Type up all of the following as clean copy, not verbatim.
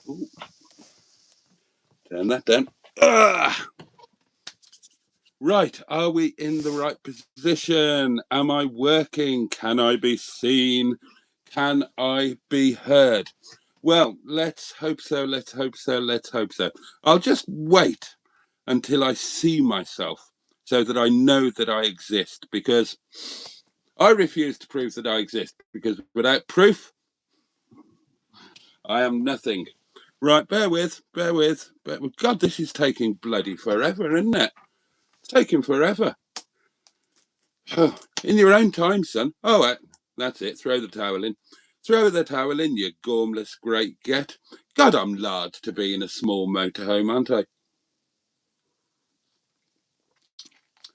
Ooh. Turn that down. Ah! Right, are we in the right position? Am I working? Can I be seen? Can I be heard? Well, let's hope so, let's hope so, let's hope so. I'll just wait until I see myself so that I know that I exist, because I refuse to prove that I exist, because without proof, I am nothing. Right, bear with. God, this is taking bloody forever, isn't it? It's taking forever. In your own time, son. Oh, that's it. Throw the towel in. Throw the towel in, you gormless great get. God, I'm large to be in a small motorhome, aren't I?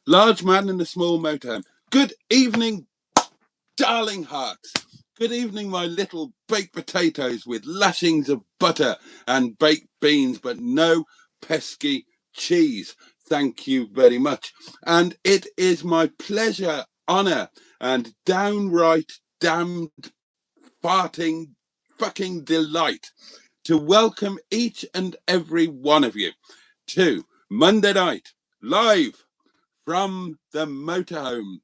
Large man in a small motorhome. Good evening, darling hearts. Good evening, my little baked potatoes with lashings of butter and baked beans, but no pesky cheese. Thank you very much. And it is my pleasure, honour, and downright damned farting fucking delight to welcome each and every one of you to Monday night, live from the motorhome.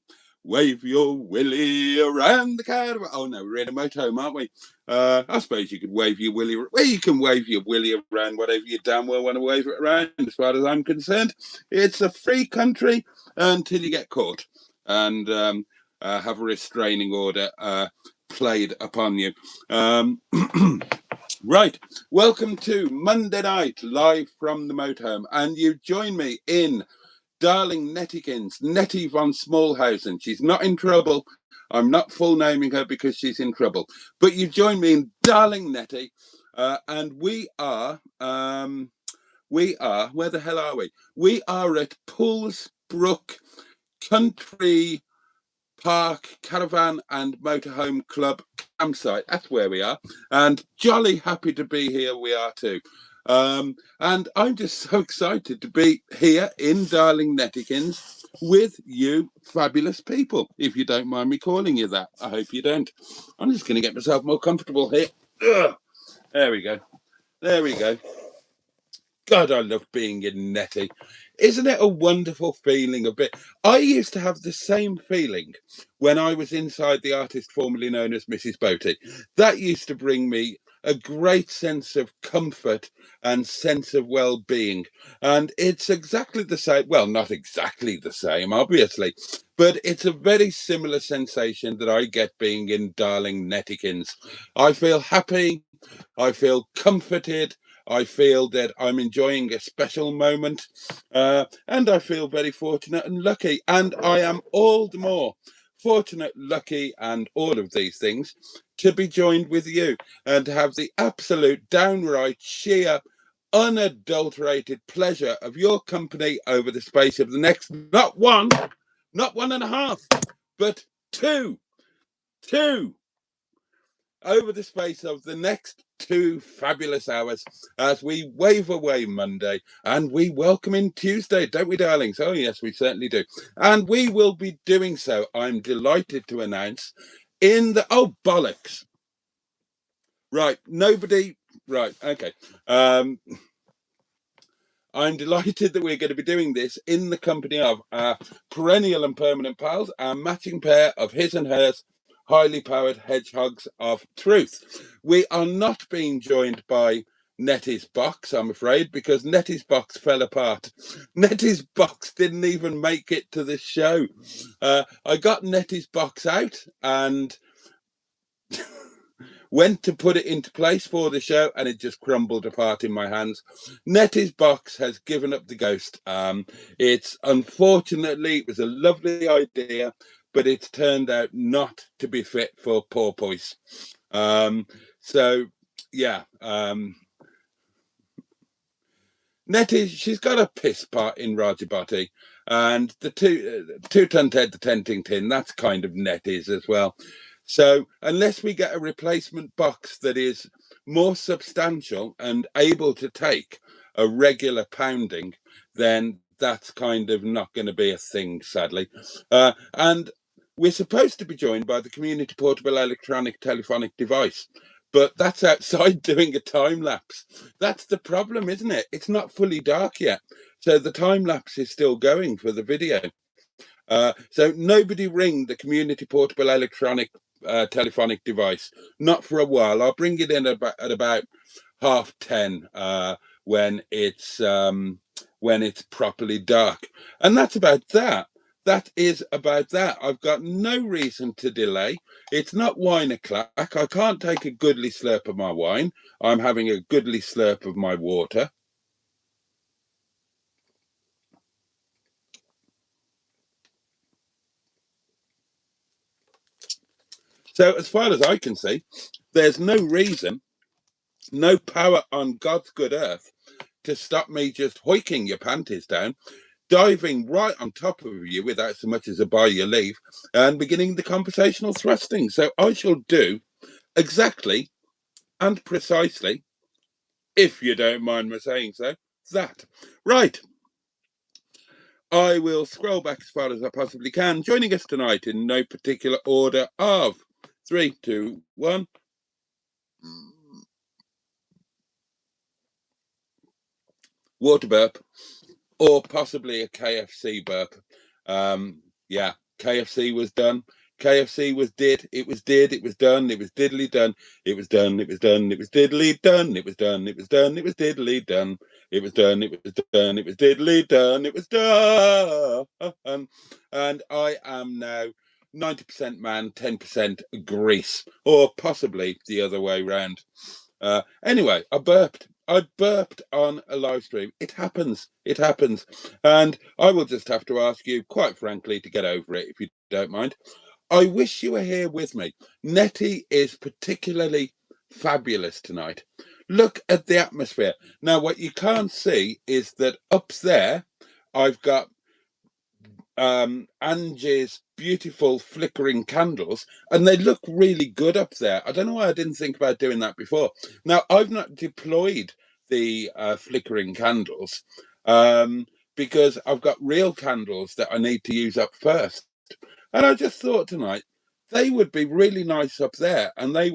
Wave your willy around the caravan. Oh no, we're in a motorhome, aren't we? I suppose you could wave your willy. Well, you can wave your willy around whatever you damn well want to wave it around. As far as I'm concerned, it's a free country until you get caught and have a restraining order played upon you. Right, welcome to Monday night, live from the motorhome, and you join me in darling Nettykins, Nettie von Smallhausen. She's not in trouble. I'm not full naming her because she's in trouble. But you join me in darling Nettie, and we are, where the hell are we? We are at Poolsbrook Country Park Caravan and Motorhome Club campsite. That's where we are. And jolly happy to be here. We are too. And I'm just so excited to be here in darling Nettykins with you fabulous people, if you don't mind me calling you that. I hope you don't. I'm just going to get myself more comfortable here. Ugh. There we go. There we go. God, I love being in Nettie. Isn't it a wonderful feeling? I used to have the same feeling when I was inside the artist formerly known as Mrs. Boaty. That used to bring me a great sense of comfort and sense of well-being. And it's exactly the same. Well, not exactly the same, obviously, but it's a very similar sensation that I get being in darling Nettykins. I feel happy. I feel comforted. I feel that I'm enjoying a special moment, and I feel very fortunate and lucky. And I am all the more fortunate, lucky, and all of these things to be joined with you and to have the absolute, downright, sheer, unadulterated pleasure of your company over the space of the next, not one and a half, but two, over the space of the next 2 fabulous hours as we wave away Monday and we welcome in Tuesday, don't we, darlings? Oh yes, we certainly do. And we will be doing so, I'm delighted to announce, in the bollocks. Right, nobody, right, okay. I'm delighted that we're going to be doing this in the company of our perennial and permanent pals, our matching pair of his and hers highly powered hedgehogs of truth. We are not being joined by Nettie's box, I'm afraid, because Nettie's box fell apart. Nettie's box didn't even make it to the show. I got Nettie's box out and went to put it into place for the show, and it just crumbled apart in my hands. Nettie's box has given up the ghost. It's unfortunately, it was a lovely idea, but it's turned out not to be fit for porpoise. So yeah, Nettie, she's got a piss pot in ROGERBOTTY, and the two-ton Ted the tenting tin, that's kind of Nettie's as well. So unless we get a replacement box that is more substantial and able to take a regular pounding, then that's kind of not going to be a thing, sadly. And we're supposed to be joined by the community portable electronic telephonic device, but that's outside doing a time lapse. That's the problem, isn't it? It's not fully dark yet, so the time lapse is still going for the video. So nobody ring the community portable electronic telephonic device, not for a while. I'll bring it in at about 10:30 when it's properly dark, and that's about that. That is about that. I've got no reason to delay. It's not wine o'clock. I can't take a goodly slurp of my wine. I'm having a goodly slurp of my water. So as far as I can see, there's no reason, no power on God's good earth to stop me just hoiking your panties down, diving right on top of you without so much as a by your leave, and beginning the conversational thrusting. So I shall do exactly and precisely, if you don't mind my saying so, that. Right. I will scroll back as far as I possibly can. Joining us tonight in no particular order of 3, 2, 1. Water burp, or possibly a KFC burp. Yeah, KFC was done. KFC was did. It was did. It was done. It was diddly done. It was done. It was done. It was diddly done. It was done. It was done. It was diddly done. It was done. It was done. It was diddly done. It was done. And I am now 90% man, 10% grease, or possibly the other way round. Anyway, I burped on a live stream. It happens. It happens. And I will just have to ask you, quite frankly, to get over it, if you don't mind. I wish you were here with me. Netty is particularly fabulous tonight. Look at the atmosphere. Now, what you can't see is that up there, I've got Angie's beautiful flickering candles, and they look really good up there. I don't know why I didn't think about doing that before. Now, I've not deployed the flickering candles because I've got real candles that I need to use up first. And I just thought tonight they would be really nice up there, and I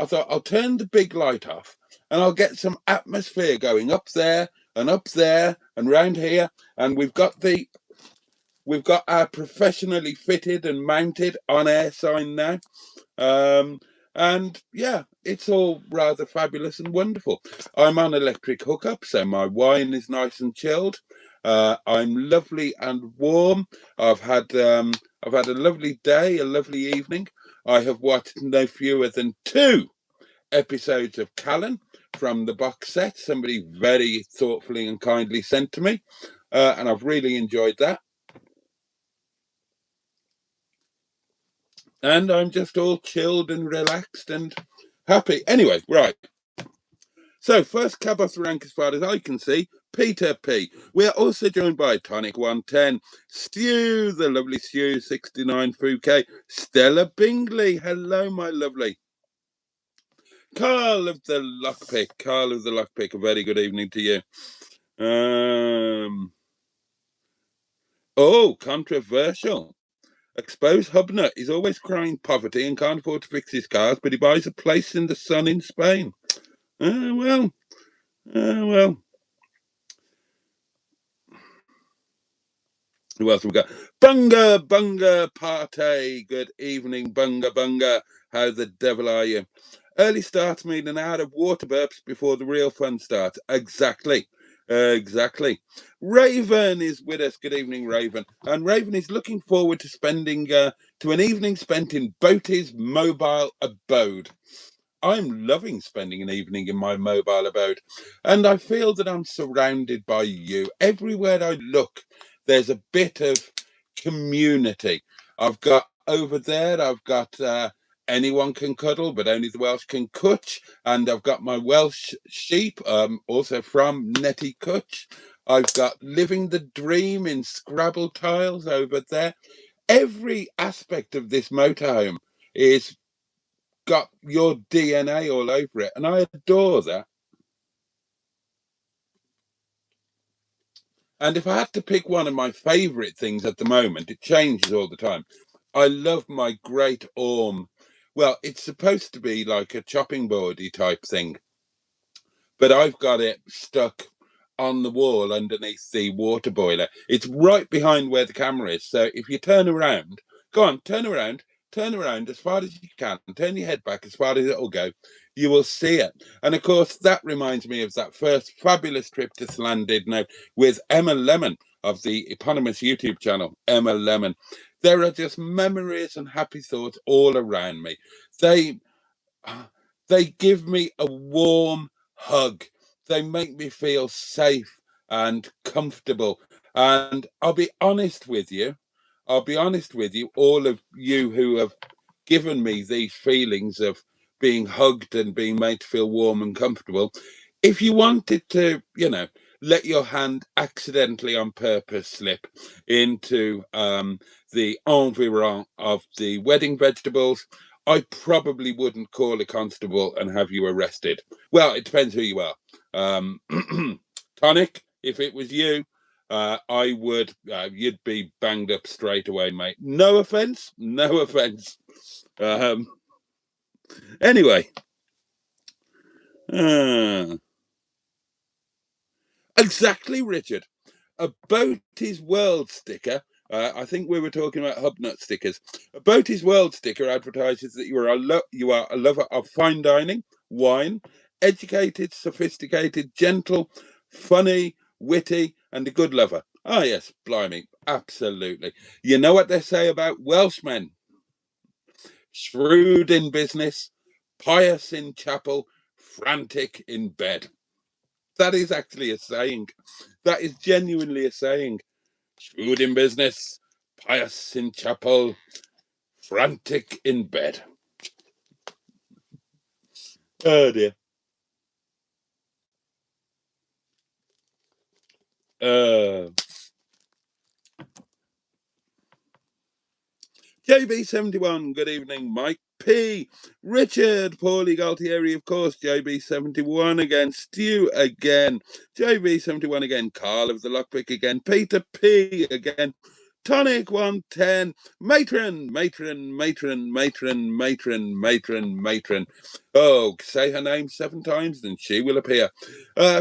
thought I'll turn the big light off and I'll get some atmosphere going up there and round here. And we've got our professionally fitted and mounted on-air sign now. And yeah, it's all rather fabulous and wonderful. I'm on electric hookup, so my wine is nice and chilled. I'm lovely and warm. I've had a lovely day, a lovely evening. I have watched no fewer than 2 episodes of Callan from the box set. Somebody very thoughtfully and kindly sent to me, and I've really enjoyed that. And I'm just all chilled and relaxed and happy. Anyway, right. So, first cab off the rank as far as I can see, Peter P. We are also joined by Tonic 110, Stu, the lovely Stu, 69 Fouquet, Stella Bingley. Hello, my lovely. Carl of the Lockpick, a very good evening to you. Oh, controversial. Exposed Hubnut is always crying poverty and can't afford to fix his cars, but he buys a place in the sun in Spain. Well. Who else have we got? Bunga Party. Good evening, Bunga. How the devil are you? Early starts mean an hour of water burps before the real fun starts. Exactly. Raven is with us. Good evening, Raven. And Raven is looking forward to spending to an evening spent in Boaty's mobile abode. I'm loving spending an evening in my mobile abode, and I feel that I'm surrounded by you. Everywhere I look, there's a bit of community. I've got over there, I've got anyone can cuddle, but only the Welsh can cutch. And I've got my Welsh sheep, also from Netty Cutch. I've got Living the Dream in Scrabble tiles over there. Every aspect of this motorhome is got your DNA all over it, and I adore that. And if I had to pick one of my favourite things at the moment, it changes all the time. I love my Great Orme. well, it's supposed to be like a chopping boardy type thing, but I've got it stuck on the wall underneath the water boiler. It's right behind where the camera is. So if you turn around, go on, turn around as far as you can, turn your head back as far as it'll go, you will see it. And of course, that reminds me of that first fabulous trip to Llandudno with Emma Lemon of the eponymous YouTube channel, Emma Lemon. There are just memories and happy thoughts all around me. They give me a warm hug. They make me feel safe and comfortable. And I'll be honest with you, all of you who have given me these feelings of being hugged and being made to feel warm and comfortable. If you wanted to, let your hand accidentally on purpose slip into the environ of the wedding vegetables, I probably wouldn't call a constable and have you arrested. Well, it depends who you are. Tonic, if it was you, I would, you'd be banged up straight away, mate. No offense. Anyway. Exactly, Richard. A Boaty's World sticker. I think we were talking about Hubnut stickers. A Boaty's World sticker advertises that you are a lover of fine dining, wine, educated, sophisticated, gentle, funny, witty, and a good lover. Ah, yes, blimey, absolutely. You know what they say about Welshmen? Shrewd in business, pious in chapel, frantic in bed. That is actually a saying. That is genuinely a saying. Shrewd in business, pious in chapel, frantic in bed. Oh dear. JB71, good evening, Mike P. Richard, Paulie Galtieri, of course, JB71 again, Stu again, JB71 again, Carl of the Lockpick again, Peter P again, Tonic 110, Matron. Oh, say her name 7 times and she will appear.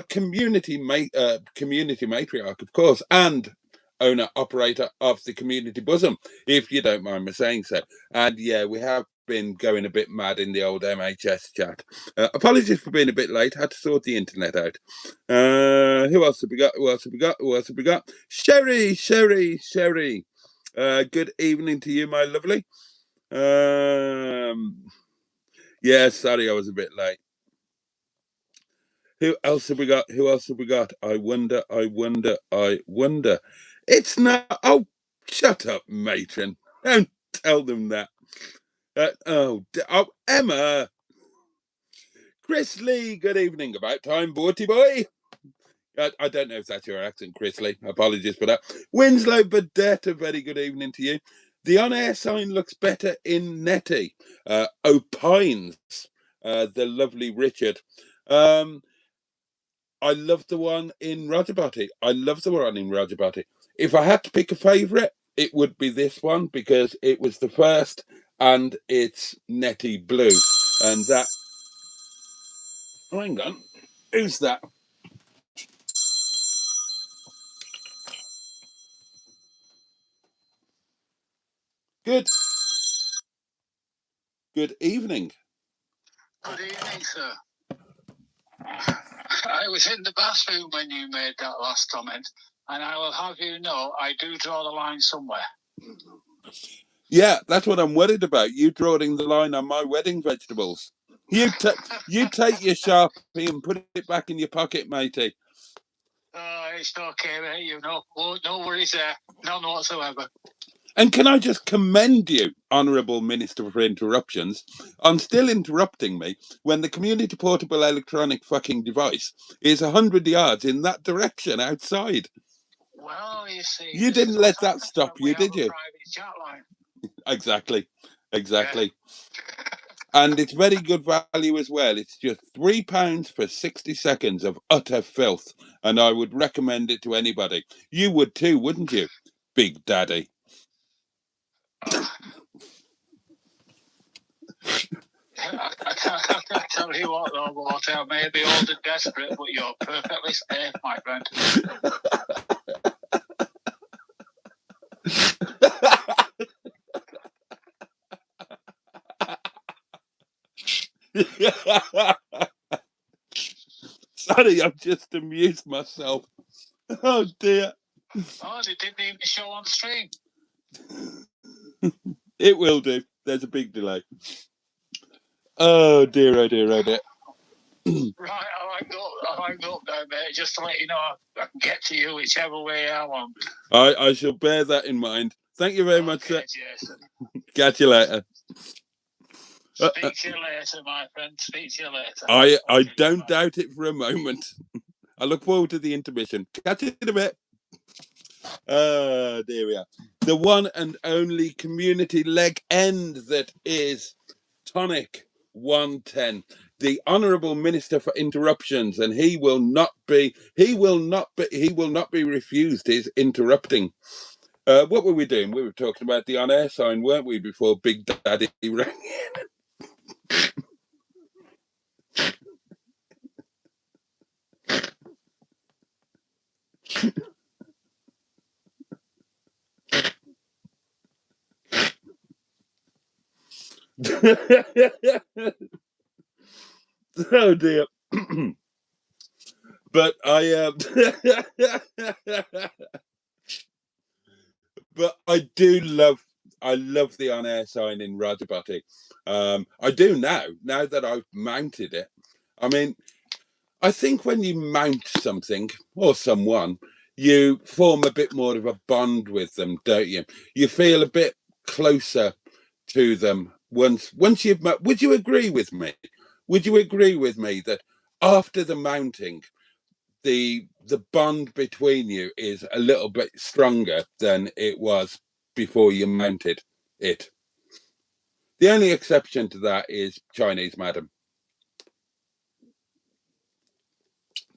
Community matriarch, of course, and owner operator of the Community Bosom, if you don't mind me saying so. And yeah, we have been going a bit mad in the old MHS chat. Apologies for being a bit late. Had to sort the internet out. Who else have we got? Sherry. Good evening to you, my lovely. Yeah, sorry I was a bit late. Who else have we got? I wonder. It's not. Oh, shut up, matron. Don't tell them that. Emma. Chris Lee, good evening. About time, Boaty boy. I don't know if that's your accent, Chris Lee. Apologies for that. Winslow Badette, a very good evening to you. The on-air sign looks better in Netty. Opines, the lovely Richard. I love the one in ROGERBOTTY. If I had to pick a favourite, it would be this one because it was the first and it's Netty blue. And that... Oh, hang on. Who's that? Good evening. Good evening, sir. I was in the bathroom when you made that last comment, and I will have you know I do draw the line somewhere. Yeah, that's what I'm worried about. You drawing the line on my wedding vegetables. You take your Sharpie and put it back in your pocket, matey. It's okay, mate. No worries there. None whatsoever. And can I just commend you, Honourable Minister for Interruptions, on still interrupting me when the community portable electronic fucking device is 100 yards in that direction outside. Well, you see... You didn't let that stop you, did you? Private chat line. Exactly. Yeah. And it's very good value as well. It's just £3 for 60 seconds of utter filth. And I would recommend it to anybody. You would too, wouldn't you, Big Daddy? I can't tell you what, though, Boaty. I may be old and desperate, but you're perfectly safe, my friend. Sorry, I've just amused myself. Oh dear. Oh, they didn't even show on stream. It will do. There's a big delay. Oh dear, oh dear, oh dear. Right, I'll hang up now, mate, just to let you know I can get to you whichever way I want. I shall bear that in mind. Thank you very much, sir. Jason. Catch you later. Speak to you later, my friend. Speak to you later. I don't doubt it for a moment. I look forward to the intermission. Catch you in a bit. There we are. The one and only community leg end that is Tonic 110, the Honourable Minister for Interruptions, and he will not be refused his interrupting. What were we doing? We were talking about the on-air sign, weren't we, before Big Daddy rang in? Oh dear. But but I love the on-air sign in ROGERBOTTY. I do now that I've mounted it. I mean, I think when you mount something or someone, you form a bit more of a bond with them, don't you? You feel a bit closer to them once you've met. Would you agree with me? Would you agree with me that after the mounting, the bond between you is a little bit stronger than it was before you mounted it? The only exception to that is Chinese Madam.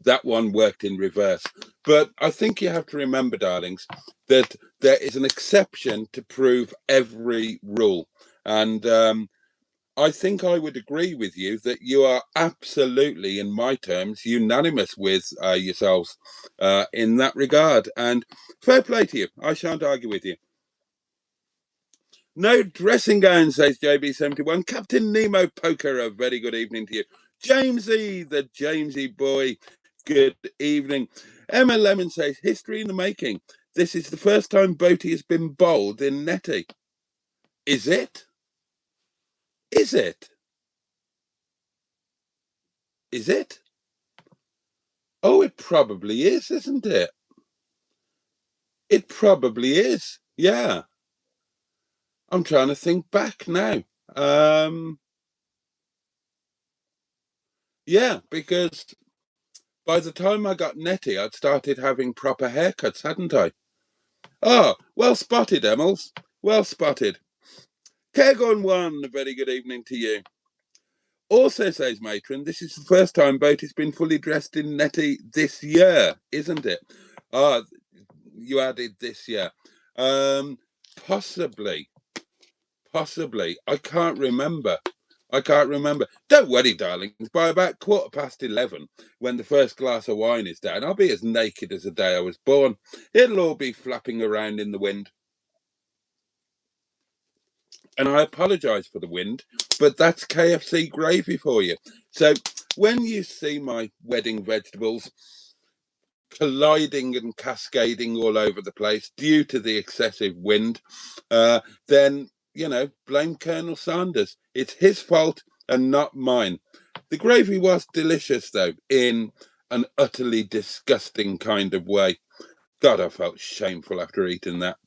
That one worked in reverse. But I think you have to remember, darlings, that there is an exception to prove every rule. And I think I would agree with you that you are absolutely, in my terms, unanimous with yourselves in that regard. And fair play to you. I shan't argue with you. No dressing gown, says JB71. Captain Nemo Poker, a very good evening to you. Jamesy, the Jamesy boy, good evening. Emma Lemon says, history in the making. This is the first time Boaty has been bowled in Netty. Is it? Is it? Is it? Oh, it probably is, isn't it? It probably is. Yeah. I'm trying to think back now. Yeah, because by the time I got Netty, I'd started having proper haircuts, hadn't I? Oh, well spotted, Emmels. Well spotted. Kegon One, a very good evening to you. Also, says Matron, this is the first time Boaty's been fully dressed in Netty this year, isn't it? Ah, you added this year. Possibly. I can't remember. Don't worry, darlings. By about 11:15, when the first glass of wine is down, I'll be as naked as the day I was born. It'll all be flapping around in the wind. And I apologise for the wind, but that's KFC gravy for you. So when you see my wedding vegetables colliding and cascading all over the place due to the excessive wind, then, you know, blame Colonel Sanders. It's his fault and not mine. The gravy was delicious, though, in an utterly disgusting kind of way. God, I felt shameful after eating that.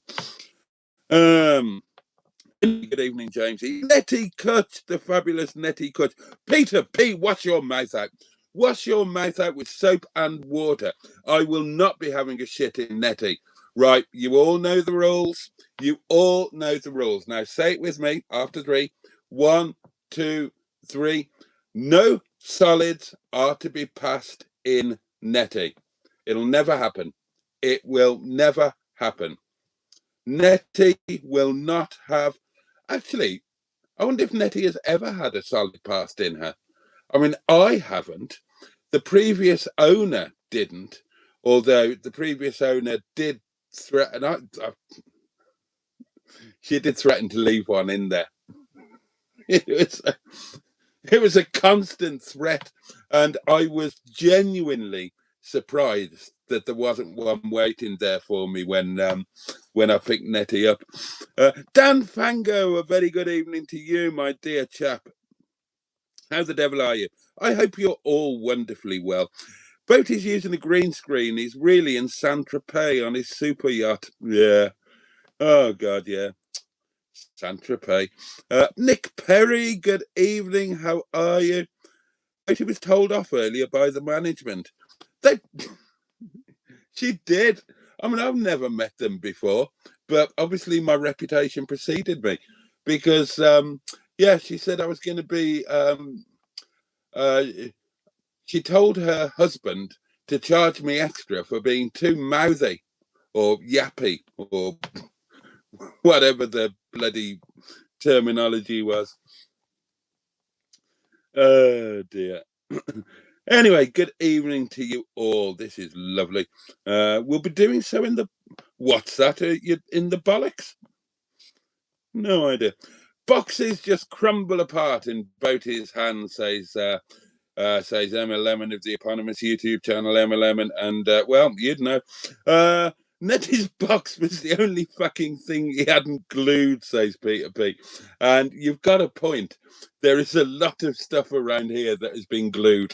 Good evening, Jamesy. Netty Kutch, the fabulous Netty Kutch. Peter P, wash your mouth out. Wash your mouth out with soap and water. I will not be having a shit in Netty. Right, you all know the rules. You all know the rules. Now say it with me after 3. 1, 2, 3. No solids are to be passed in Netty. It'll never happen. It will never happen. Netty will not have... Actually, I wonder if Nettie has ever had a solid past in her. I mean, I haven't. The previous owner didn't, although the previous owner did threaten. She did threaten to leave one in there. It was a constant threat, and I was genuinely surprised that there wasn't one waiting there for me when I picked Nettie up. Dan Fango, a very good evening to you, my dear chap. How the devil are you? I hope you're all wonderfully well. Boaty's using a green screen. He's really in Saint-Tropez on his super yacht. Yeah. Oh, God, yeah. Saint-Tropez. Nick Perry, good evening. How are you? She was told off earlier by the management. She did. I mean, I've never met them before, but obviously my reputation preceded me because, yeah, she said I was going to be. She told her husband to charge me extra for being too mouthy or yappy or whatever the bloody terminology was. Oh dear. Anyway, good evening to you all. This is lovely. We'll be doing so in the... What's that? In the bollocks? No idea. Boxes just crumble apart in Boaty's hand, says Emma Lemon of the eponymous YouTube channel Emma Lemon. And, well, you'd know. Nettie's box was the only fucking thing he hadn't glued, says Peter P. And you've got a point. There is a lot of stuff around here that has been glued.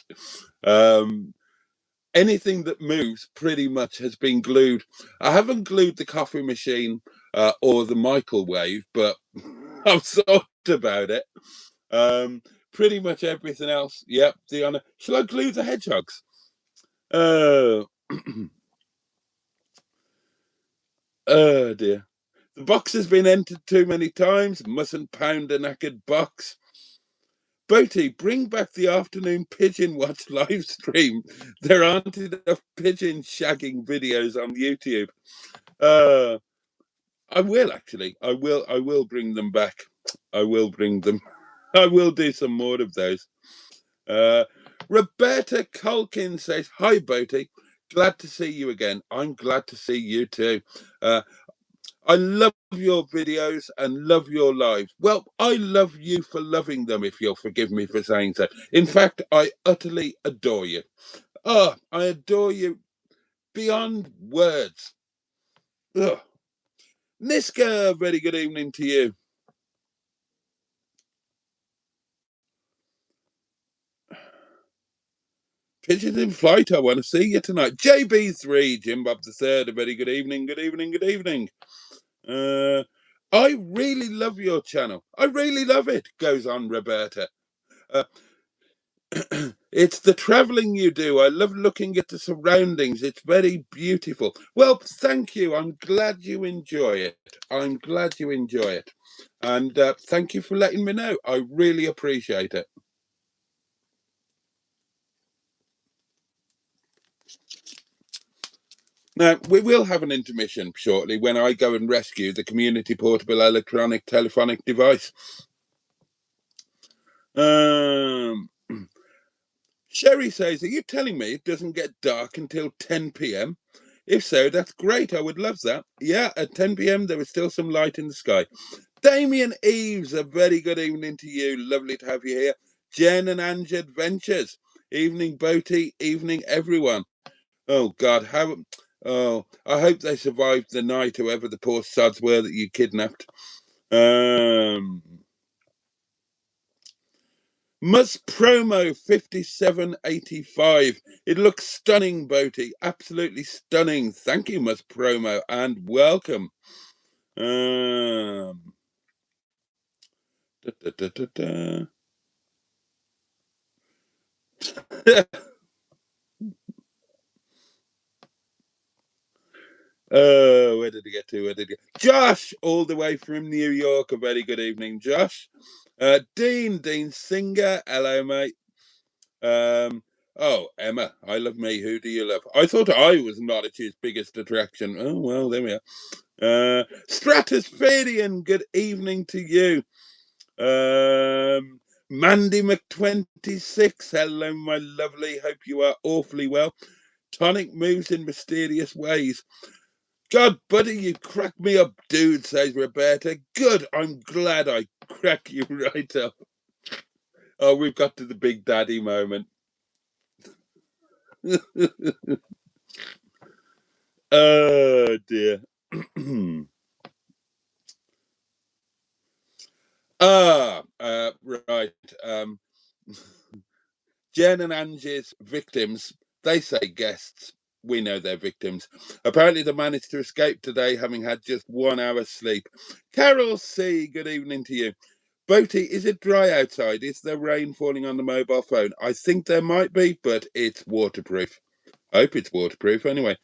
Anything that moves pretty much has been glued. I haven't glued the coffee machine or the microwave, but I've thought about it. Pretty much everything else. Yep, the honor. Shall I glue the hedgehogs? Oh, oh dear. The box has been entered too many times. Mustn't pound a knackered box. Boaty, bring back the afternoon pigeon watch live stream. There aren't enough pigeon shagging videos on YouTube. I will actually. I will bring them back. I will bring them. I will do some more of those. Roberta Culkin says, "Hi, Boaty. Glad to see you again. I'm glad to see you too. I love your videos and love your lives. Well, I love you for loving them, if you'll forgive me for saying so. In fact, I utterly adore you. Oh, I adore you beyond words. Ugh. Niska, very good evening to you. Pigeons in flight, I want to see you tonight. JB3, Jim Bob III, a very good evening, good evening, good evening. I really love your channel. I really love it, goes on Roberta. It's the travelling you do. I love looking at the surroundings. It's very beautiful. Well, thank you. I'm glad you enjoy it. I'm glad you enjoy it. And thank you for letting me know. I really appreciate it. Now, we will have an intermission shortly when I go and rescue the community portable electronic telephonic device. Sherry says, are you telling me it doesn't get dark until 10 p.m? If so, that's great. I would love that. Yeah, at 10 p.m, there is still some light in the sky. Damien Eves, a very good evening to you. Lovely to have you here. Jen and Ange Adventures. Evening, Boaty. Evening, everyone. Oh, God. Oh, I hope they survived the night, whoever the poor sods were that you kidnapped. Must Promo 5785. It looks stunning, Boaty. Absolutely stunning. Thank you, Must Promo, and welcome. Where did he get to? Josh, all the way from New York. A very good evening, Josh. Dean Singer. Hello, mate. Oh, Emma, I love me. Who do you love? I thought I was Norwich's biggest attraction. Oh, well, there we are. Stratospherian, good evening to you. Mandy Mc26, hello, my lovely. Hope you are awfully well. Tonic moves in mysterious ways. God, buddy, you crack me up, dude, says Roberta. Good, I'm glad I crack you right up. Oh, we've got to the big daddy moment. Oh, dear. Right. Jen and Angie's victims, they say guests. We know they're victims. Apparently, they managed to escape today, having had just 1 hour's sleep. Carol C., good evening to you. Boaty, is it dry outside? Is there rain falling on the mobile phone? I think there might be, but it's waterproof. I hope it's waterproof anyway.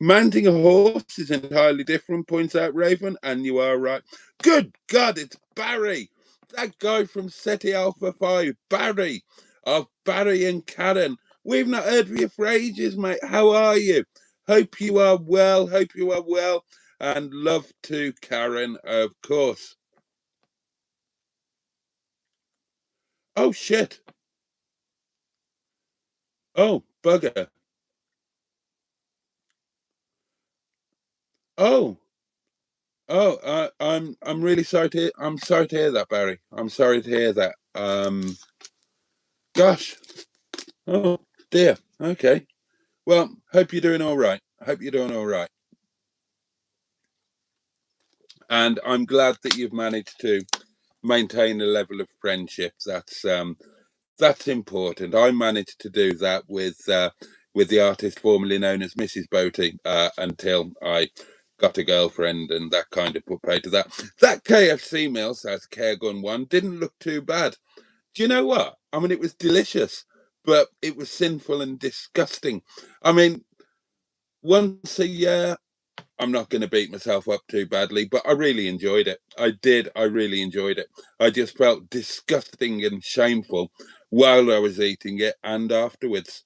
Mounting a horse is entirely different, points out Raven, and you are right. Good God, it's Barry. That guy from SETI Alpha 5, Barry, of Barry and Karen. We've not heard from you for ages, mate. How are you? Hope you are well. Hope you are well. And love to Karen, of course. Oh, shit. Oh, bugger. Oh. Oh, I'm really sorry to I'm sorry to hear that, Barry. I'm sorry to hear that. Gosh. Oh dear. Okay. Well, hope you're doing all right. Hope you're doing all right. And I'm glad that you've managed to maintain a level of friendship. That's important. I managed to do that with the artist formerly known as Mrs. Boaty until I got a girlfriend, and that kind of put pay to that. That KFC meal, says Caregun1, didn't look too bad. Do you know what? I mean, it was delicious, but it was sinful and disgusting. I mean, once a year, I'm not going to beat myself up too badly, but I really enjoyed it. I did. I really enjoyed it. I just felt disgusting and shameful while I was eating it and afterwards.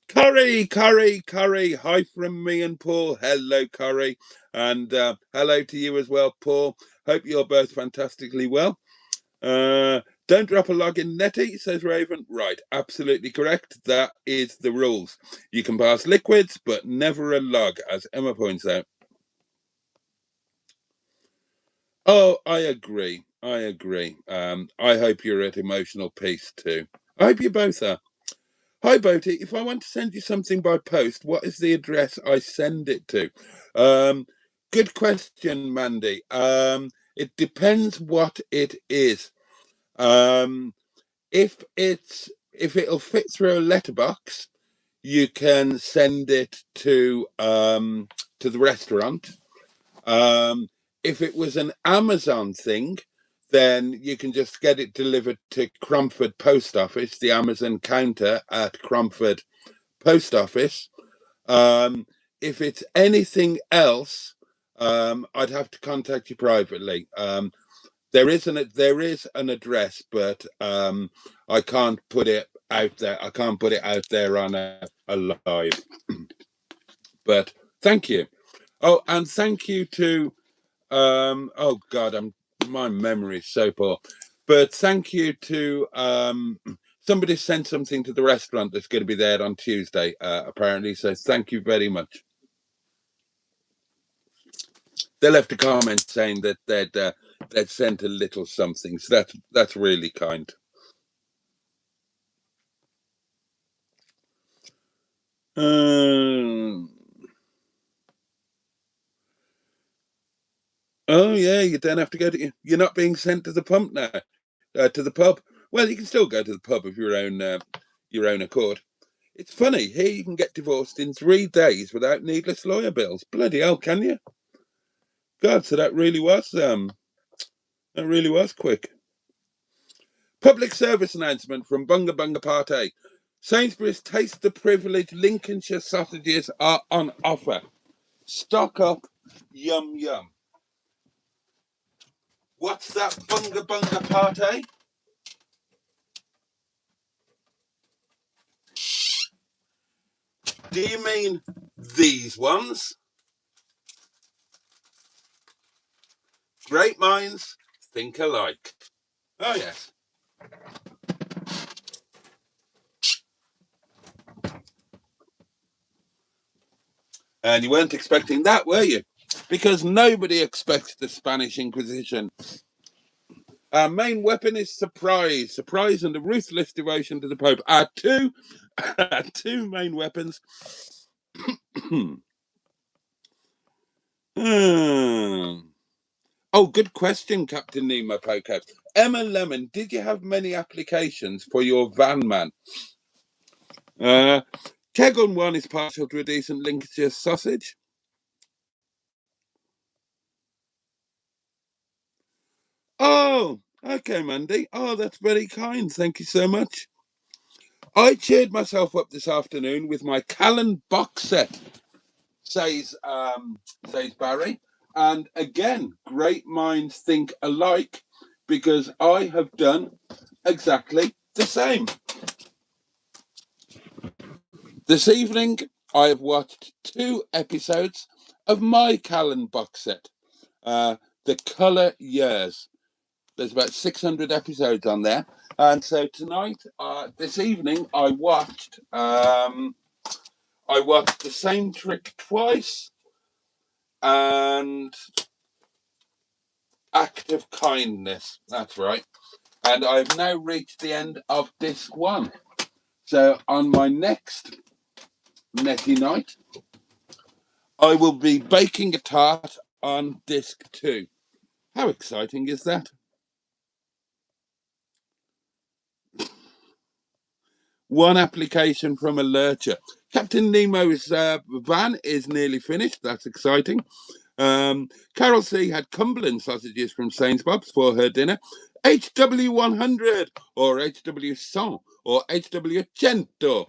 Curry. Hi from me and Paul. Hello, Curry. And hello to you as well, Paul. Hope you're both fantastically well. Don't drop a log in Netty, says Raven. Right, absolutely correct. That is the rules. You can pass liquids, but never a log, as Emma points out. Oh, I agree. I hope you're at emotional peace too. I hope you both are. Hi, Boaty. If I want to send you something by post, what is the address I send it to? Good question, Mandy. It depends what it is. If it'll fit through a letterbox, you can send it to the restaurant. If it was an Amazon thing, then you can just get it delivered to Cromford Post Office, the Amazon counter at Cromford Post Office. If it's anything else, I'd have to contact you privately. There is an address, but I can't put it out there. I can't put it out there on a live. But thank you. Oh, and thank you to oh God, my memory is so poor. But thank you to somebody sent something to the restaurant that's going to be there on Tuesday, apparently. So thank you very much. They left a comment saying that they'd sent a little something. So that's really kind. Oh yeah, you don't have to go to. You're not being sent to the pump now, to the pub. Well, you can still go to the pub of your own accord. It's funny. Here you can get divorced in 3 days without needless lawyer bills. Bloody hell, can you? God, so that really was quick. Public service announcement from Bunga Bunga Party. Sainsbury's Taste the Privilege Lincolnshire sausages are on offer. Stock up, yum yum. What's that, Bunga Bunga Party? Do you mean these ones? Great minds think alike. Oh, yes. And you weren't expecting that, were you? Because nobody expects the Spanish Inquisition. Our main weapon is surprise. Surprise and a ruthless devotion to the Pope. Our two main weapons. Oh, good question, Captain Nemo Poco. Emma Lemon, did you have many applications for your van man? Keg on one is partial to a decent Lincolnshire sausage. Oh, okay, Mandy. Oh, that's very kind. Thank you so much. I cheered myself up this afternoon with my Callan box set, says Barry. And again, great minds think alike, because I have done exactly the same. This evening, I have watched 2 episodes of my Callan box set, The Colour Years. There's about 600 episodes on there. And so tonight, this evening, I watched The Same Trick Twice and Act of Kindness. That's right. And I've now reached the end of disc 1. So on my next Netty night, I will be baking a tart on disc 2. How exciting is that? One application from a lurcher. Captain Nemo's van is nearly finished. That's exciting. Carol C had Cumberland sausages from Saint Bob's for her dinner. HW100 or HW100 or HW100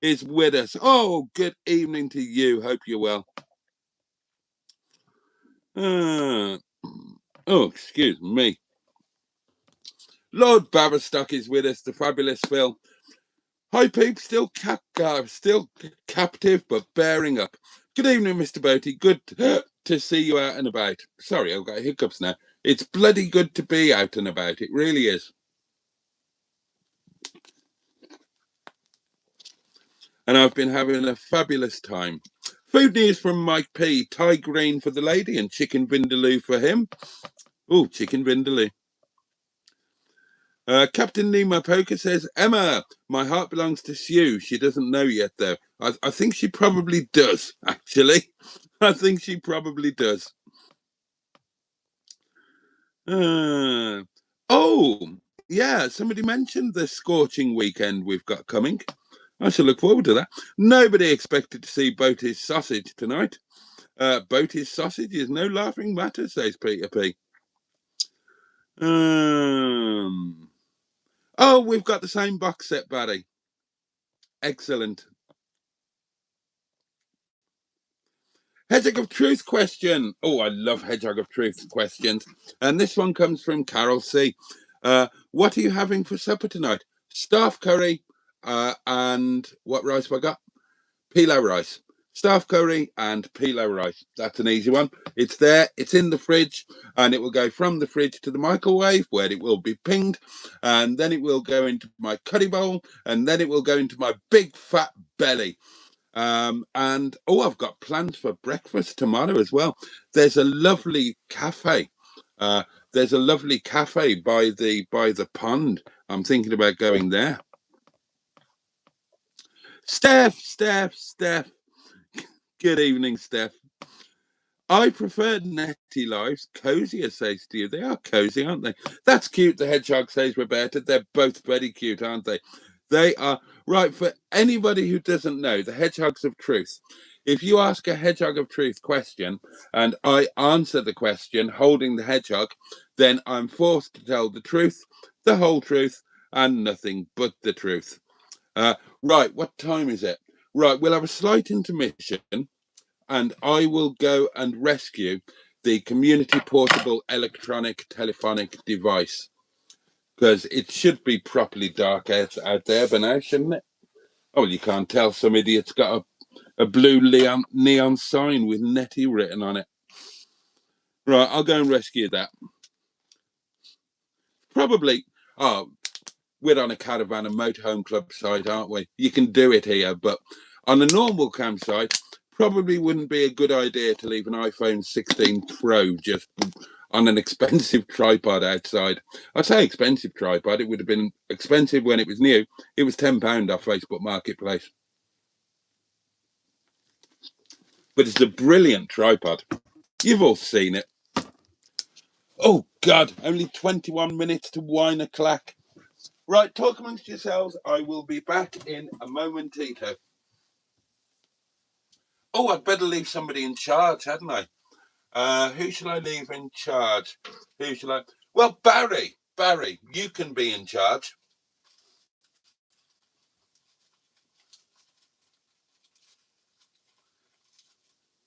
is with us. Oh, good evening to you. Hope you're well. Oh, excuse me. Lord Baverstock is with us, the fabulous Phil. Hi, peeps, still captive, but bearing up. Good evening, Mr. Boaty. Good to see you out and about. Sorry, I've got hiccups now. It's bloody good to be out and about. It really is. And I've been having a fabulous time. Food news from Mike P. Thai green for the lady and chicken vindaloo for him. Oh, chicken vindaloo. Captain Nemo Poker says, Emma, my heart belongs to Sue. She doesn't know yet, though. I think she probably does, actually. I think she probably does. Oh, yeah, somebody mentioned the scorching weekend we've got coming. I shall look forward to that. Nobody expected to see Boaty's sausage tonight. Boaty's sausage is no laughing matter, says Peter P. Oh, we've got the same box set, Barry. Excellent. Hedgehog of Truth question. Oh, I love Hedgehog of Truth questions. And this one comes from Carol C. What are you having for supper tonight? Staff curry and what rice have I got? Pilau rice. Staff curry and pilau rice. That's an easy one. It's there. It's in the fridge, and it will go from the fridge to the microwave, where it will be pinged, and then it will go into my curry bowl, and then it will go into my big fat belly. And I've got plans for breakfast tomorrow as well. There's a lovely cafe. There's a lovely cafe by the pond. I'm thinking about going there. Steph. Good evening, Steph. I prefer Netty lives. Cozier says to you. They are cozy, aren't they? That's cute. The hedgehog says, Roberta. They're both very cute, aren't they? They are. Right, for anybody who doesn't know, the hedgehogs of truth. If you ask a hedgehog of truth question and I answer the question holding the hedgehog, then I'm forced to tell the truth, the whole truth, and nothing but the truth. Right, what time is it? Right, we'll have a slight intermission and I will go and rescue the community portable electronic telephonic device, because it should be properly dark out there by now, shouldn't it? Oh, you can't tell. Some idiot's got a blue neon sign with Netty written on it. Right, I'll go and rescue that. probably, oh, we're on a Caravan and Motorhome Club site, aren't we? You can do it here, but on a normal campsite, probably wouldn't be a good idea to leave an iPhone 16 Pro just on an expensive tripod outside. I say expensive tripod, it would have been expensive when it was new. It was £10 off Facebook Marketplace. But it's a brilliant tripod. You've all seen it. Oh, God, only 21 minutes to 1 o'clock. Right, talk amongst yourselves. I will be back in a momentito. Oh, I'd better leave somebody in charge, hadn't I? Who shall I leave in charge? Who shall I? Well, Barry, you can be in charge.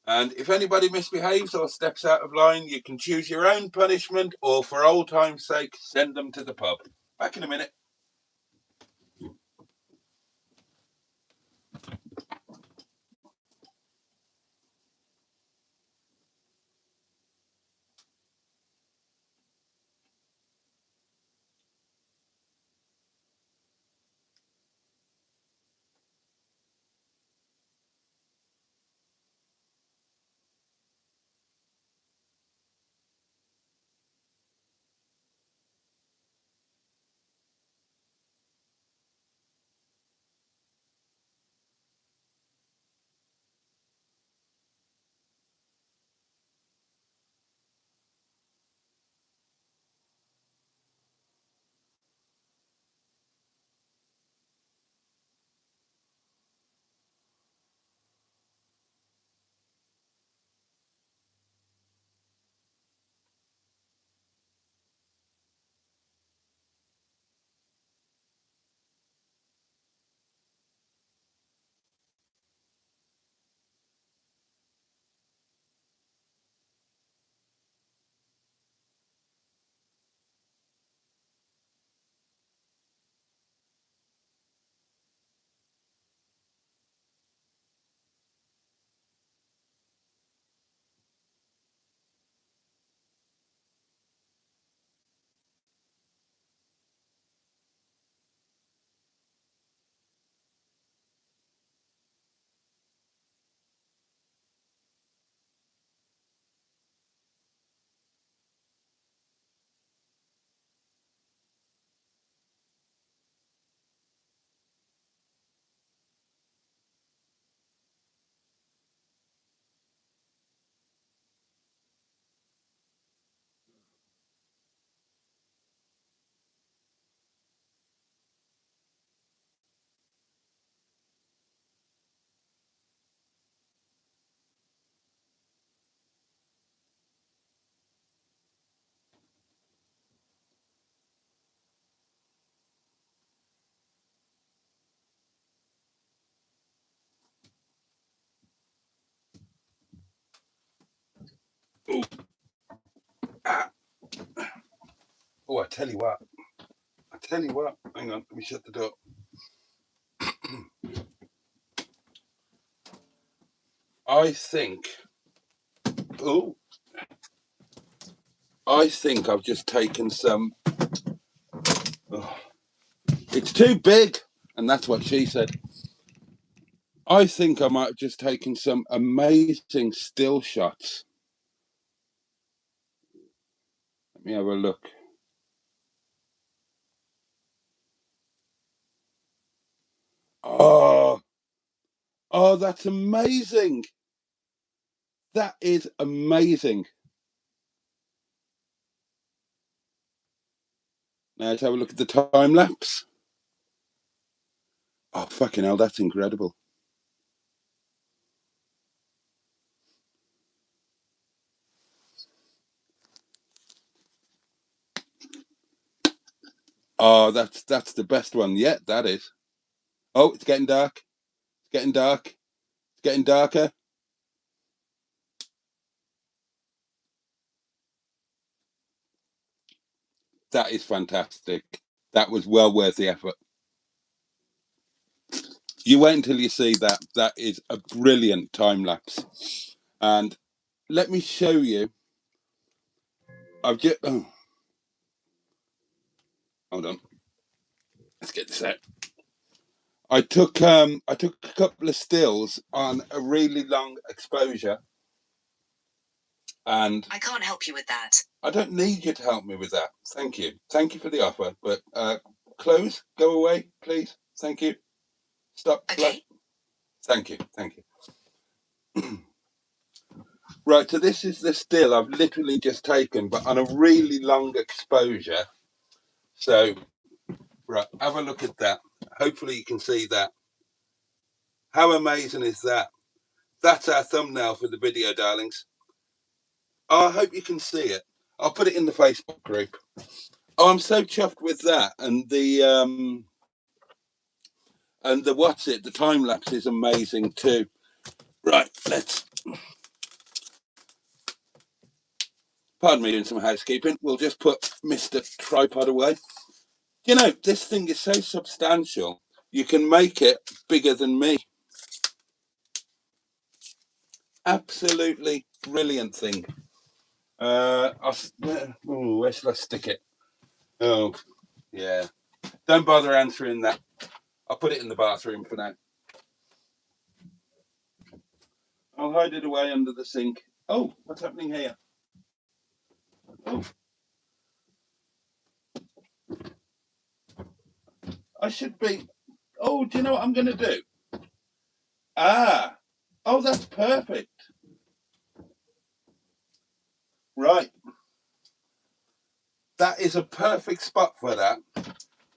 And if anybody misbehaves or steps out of line, you can choose your own punishment, or for old time's sake, send them to the pub. Back in a minute. Oh, I tell you what. Hang on, let me shut the door. I think I've just taken some. Oh, it's too big, and that's what she said. I think I might have just taken some amazing still shots. Let me have a look. Oh, that's amazing. That is amazing. Now let's have a look at the time lapse. Oh, fucking hell, that's incredible. Oh, that's the best one yet, that is. Oh, it's getting dark. It's getting dark. It's getting darker. That is fantastic. That was well worth the effort. You wait until you see that. That is a brilliant time lapse. And let me show you. I've just Hold on. Let's get this out. I took a couple of stills on a really long exposure, and I can't help you with that. I don't need you to help me with that. Thank you. Thank you for the offer, but close, go away, please. Thank you. Stop. Okay. Thank you. Thank you. Right, so this is the still I've literally just taken, but on a really long exposure. So, right, have a look at that. Hopefully you can see that. How amazing is that? That's our thumbnail for the video, darlings. Oh, I hope you can see it. I'll put it in the Facebook group. Oh, I'm so chuffed with that. And the the time lapse is amazing too. Right, let's, pardon me doing some housekeeping. We'll just put Mr. Tripod away. You know, this thing is so substantial, you can make it bigger than me. Absolutely brilliant thing. Where should I stick it? Oh, yeah. Don't bother answering that. I'll put it in the bathroom for now. I'll hide it away under the sink. Oh, what's happening here? Oh. I should be... Oh, do you know what I'm going to do? Ah. Oh, that's perfect. Right. That is a perfect spot for that.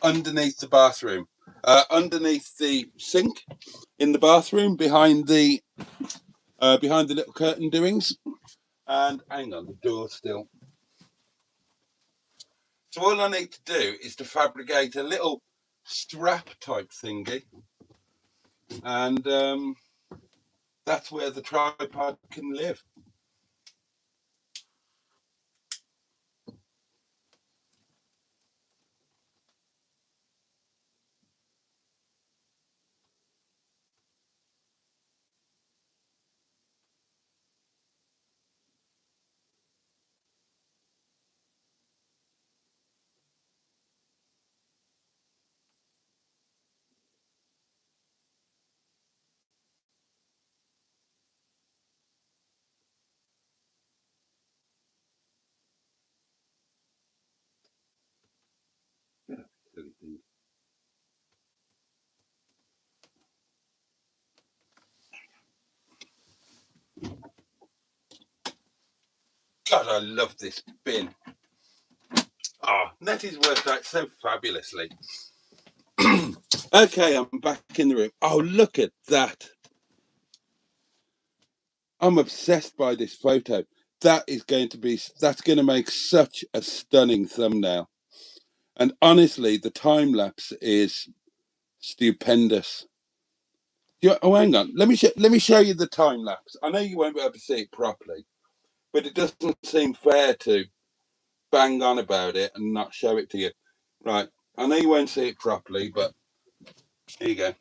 Underneath the bathroom. Underneath the sink in the bathroom, behind the little curtain doings. And hang on, the door's still. So all I need to do is to fabricate a little strap type thingy, and that's where the tripod can live. God, I love this bin. Oh, Nettie's worked out so fabulously. Okay, I'm back in the room. Oh, look at that. I'm obsessed by this photo. That's going to make such a stunning thumbnail. And honestly, the time lapse is stupendous. Oh, hang on. Let me show you the time lapse. I know you won't be able to see it properly, but it doesn't seem fair to bang on about it and not show it to you. Right. I know you won't see it properly, but here you go.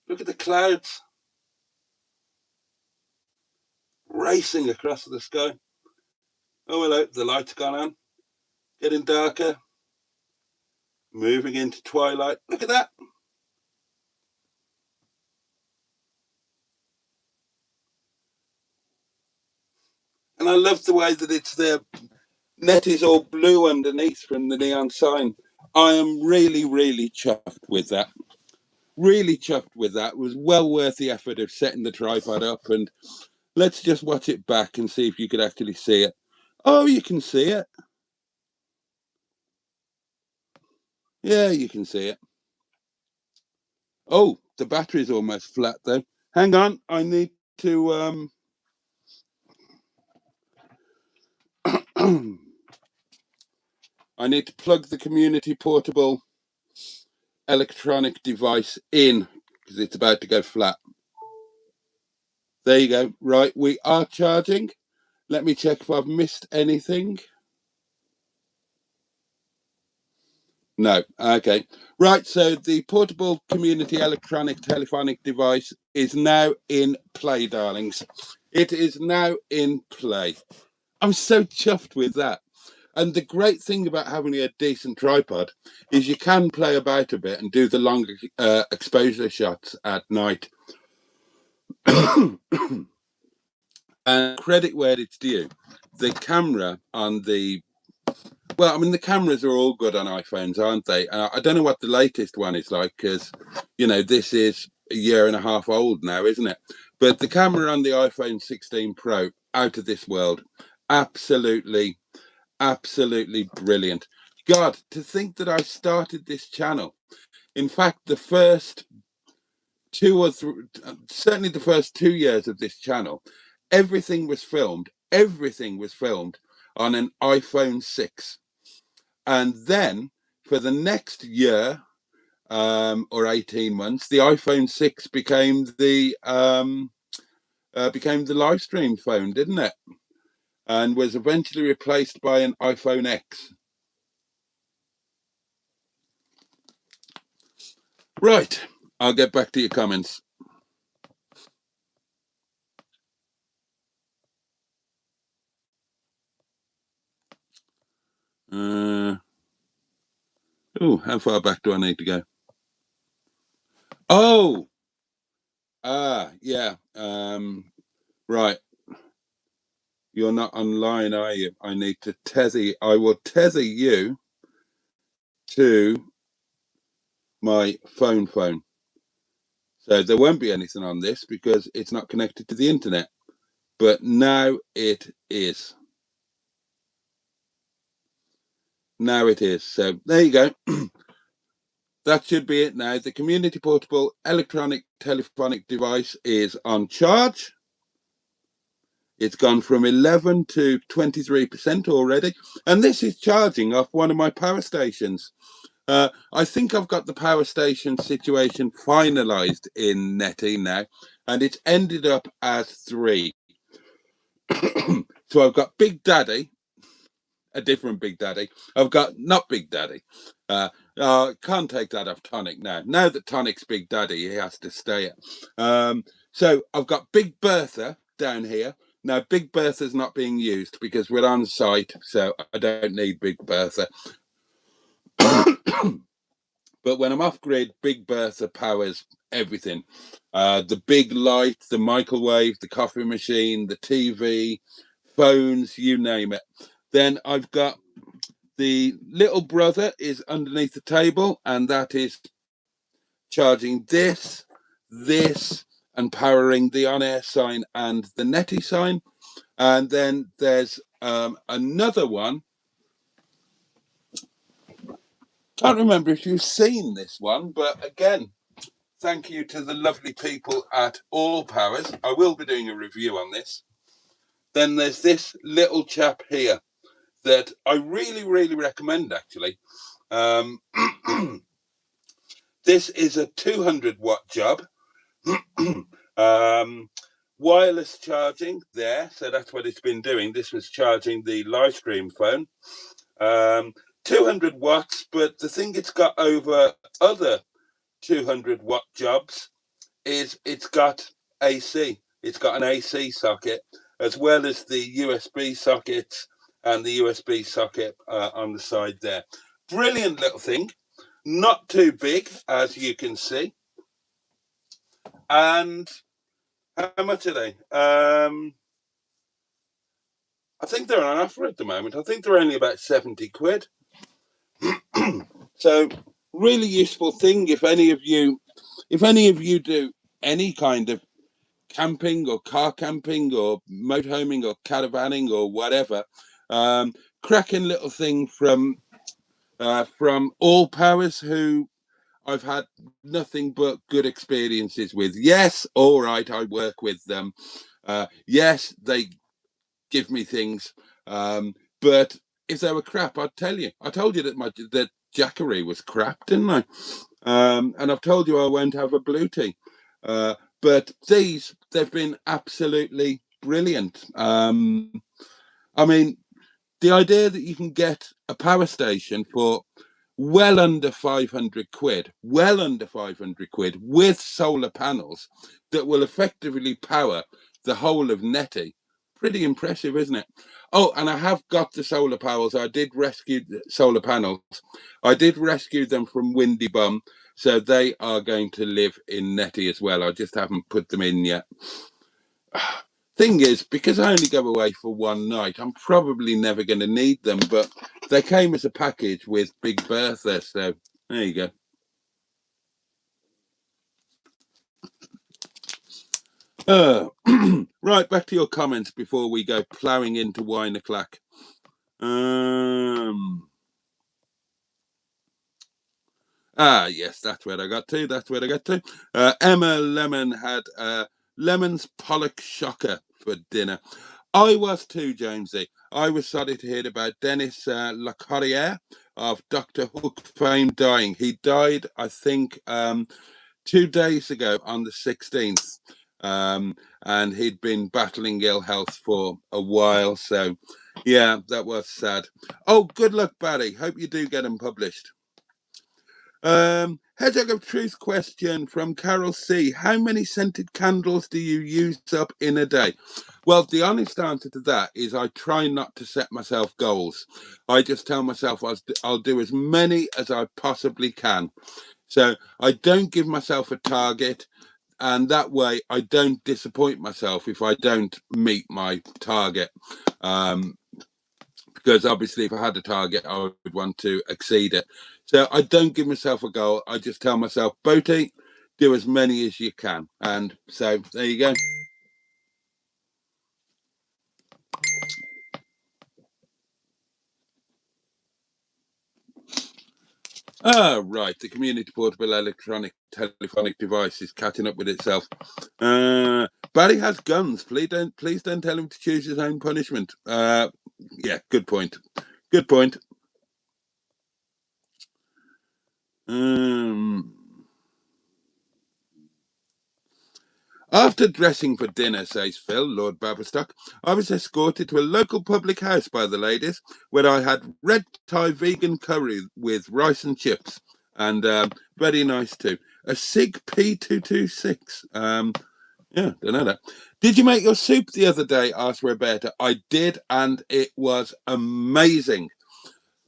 Look at the clouds racing across the sky. Oh, hello. The light's gone on. Getting darker. Moving into twilight. Look at that. And I love the way that it's there. Nettie's all blue underneath from the neon sign. I am really, really chuffed with that. Really chuffed with that. It was well worth the effort of setting the tripod up. And let's just watch it back and see if you could actually see it. Oh, you can see it. Yeah, you can see it. Oh, the battery's almost flat though. Hang on, I need to I need to plug the community portable electronic device in because it's about to go flat. There you go. Right, we are charging. Let me check if I've missed anything. No. Okay. Right. So the portable community electronic telephonic device is now in play, darlings. It is now in play. I'm so chuffed with that. And the great thing about having a decent tripod is you can play about a bit and do the longer exposure shots at night. And credit where it's due. The camera on the Well, I mean, the cameras are all good on iPhones, aren't they? I don't know what the latest one is like because, you know, this is a year and a half old now, isn't it? But the camera on the iPhone 16 Pro, out of this world. Absolutely, absolutely brilliant. God, to think that I started this channel. In fact, the first certainly the first 2 years of this channel, everything was filmed on an iPhone 6. And then for the next year or 18 months, the iPhone 6 became the live stream phone, didn't it? And was eventually replaced by an iPhone X. Right, I'll get back to your comments. Oh, how far back do I need to go? Oh, yeah. Right. You're not online, are you? I need to tether. I will tether you to my phone. So there won't be anything on this because it's not connected to the internet. But now it is. Now it is. So there you go. That should be it now. The community portable electronic telephonic device is on charge. It's gone from 11 to 23% already. And this is charging off one of my power stations. I think I've got the power station situation finalized in NETTY now, and it's ended up as 3. So I've got Big Daddy, a different Big Daddy. I've got not Big Daddy. Can't take that off Tonic now. Now that Tonic's Big Daddy, he has to stay it. So I've got Big Bertha down here. Now, Big Bertha's not being used because we're on site, so I don't need Big Bertha. But when I'm off grid, Big Bertha powers everything. The big light, the microwave, the coffee machine, the TV, phones, you name it. Then I've got the little brother is underneath the table, and that is charging this, and powering the on-air sign and the NETTY sign. And then there's another one. Can't remember if you've seen this one, but again, thank you to the lovely people at All Powers. I will be doing a review on this. Then there's this little chap here that I really, really recommend, actually. This is a 200-watt job. Wireless charging there, so that's what it's been doing. This was charging the live stream phone. 200 watts, but the thing it's got over other 200-watt jobs is it's got AC. It's got an AC socket as well as the USB sockets and the USB socket on the side there. Brilliant little thing. Not too big, as you can see. And how much are they? I think they're on offer at the moment. I think they're only about 70 quid. So really useful thing if any of you do any kind of camping or car camping or motorhoming or caravanning or whatever. Cracking little thing from All Powers, who I've had nothing but good experiences with. Yes, all right, I work with them. Yes, they give me things, but if they were crap, I'd tell you. I told you that Jackery was crap, didn't I? And I've told you I won't have a Boaty. But they've been absolutely brilliant. I mean, the idea that you can get a power station for well under 500 quid, with solar panels that will effectively power the whole of NETTY. Pretty impressive, isn't it? Oh, and I have got the solar panels. I did rescue the solar panels. I did rescue them from Windy Bum, so they are going to live in NETTY as well. I just haven't put them in yet. Thing is, because I only go away for one night, I'm probably never going to need them, but they came as a package with Big Bertha, so there you go. Right, back to your comments before we go ploughing into wine o'clock. Yes, that's where I got to. Emma Lemon had Lemon's Pollock Shocker for dinner. I was too, Jamesy. I was sorry to hear about Dennis Lacorriere of Dr. Hook fame dying. He died, I think, 2 days ago on the 16th. And he'd been battling ill health for a while. So, yeah, that was sad. Oh, good luck, Barry. Hope you do get them published. Hedgehog of Truth question from Carol C. How many scented candles do you use up in a day? Well, the honest answer to that is I try not to set myself goals. I just tell myself I'll do as many as I possibly can. So I don't give myself a target, and that way I don't disappoint myself if I don't meet my target. Because obviously if I had a target, I would want to exceed it. So I don't give myself a goal. I just tell myself, Boaty, do as many as you can. And so there you go. Right. The community portable electronic telephonic device is catching up with itself. Barry has guns. Please don't tell him to choose his own punishment. Yeah, good point. Good point. After dressing for dinner, says Phil, Lord Baverstock, I was escorted to a local public house by the ladies, where I had red Thai vegan curry with rice and chips, and very nice too. A SIG P226. Yeah, don't know that. Did you make your soup the other day? Asked Roberta. I did, and it was amazing.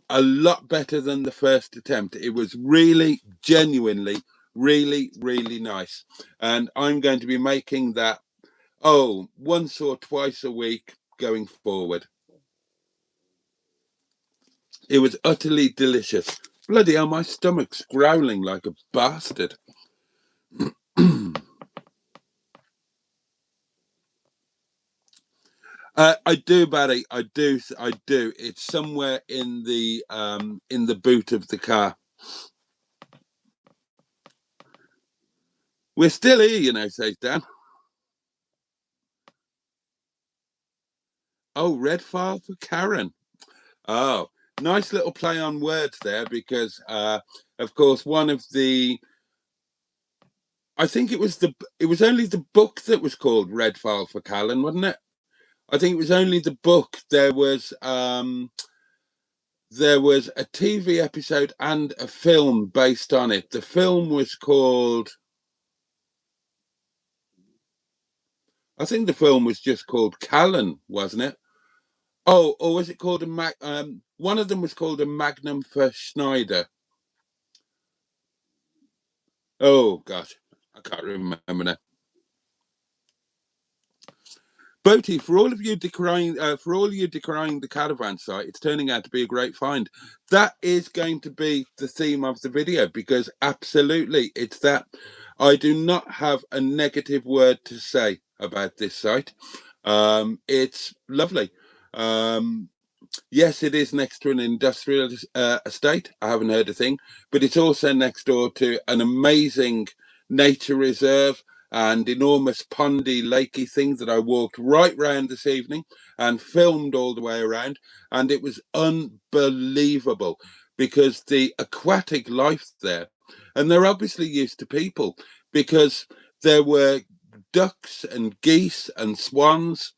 A lot better than the first attempt. It was really, genuinely, really, really nice. And I'm going to be making that, once or twice a week going forward. It was utterly delicious. Bloody hell, my stomach's growling like a bastard. I do, Barry. I do. It's somewhere in the boot of the car. We're still here, you know, says Dan. Oh, red file for Karen. Oh, nice little play on words there, because, of course, one of the, I think it was only the book that was called Red File for Callan, wasn't it? I think it was only the book. There was a TV episode and a film based on it. The film was called, I think the film was just called Callan, wasn't it? Oh, or was it called one of them was called A Magnum for Schneider. Oh gosh, I can't remember now. Boaty, for all you decrying the Caravan site, it's turning out to be a great find. That is going to be the theme of the video, because absolutely it's that. I do not have a negative word to say about this site. It's lovely. Yes, it is next to an industrial estate. I haven't heard a thing, but it's also next door to an amazing nature reserve and enormous pondy, lakey thing that I walked right round this evening and filmed all the way around. And it was unbelievable, because the aquatic life there, and they're obviously used to people, because there were ducks and geese and swans,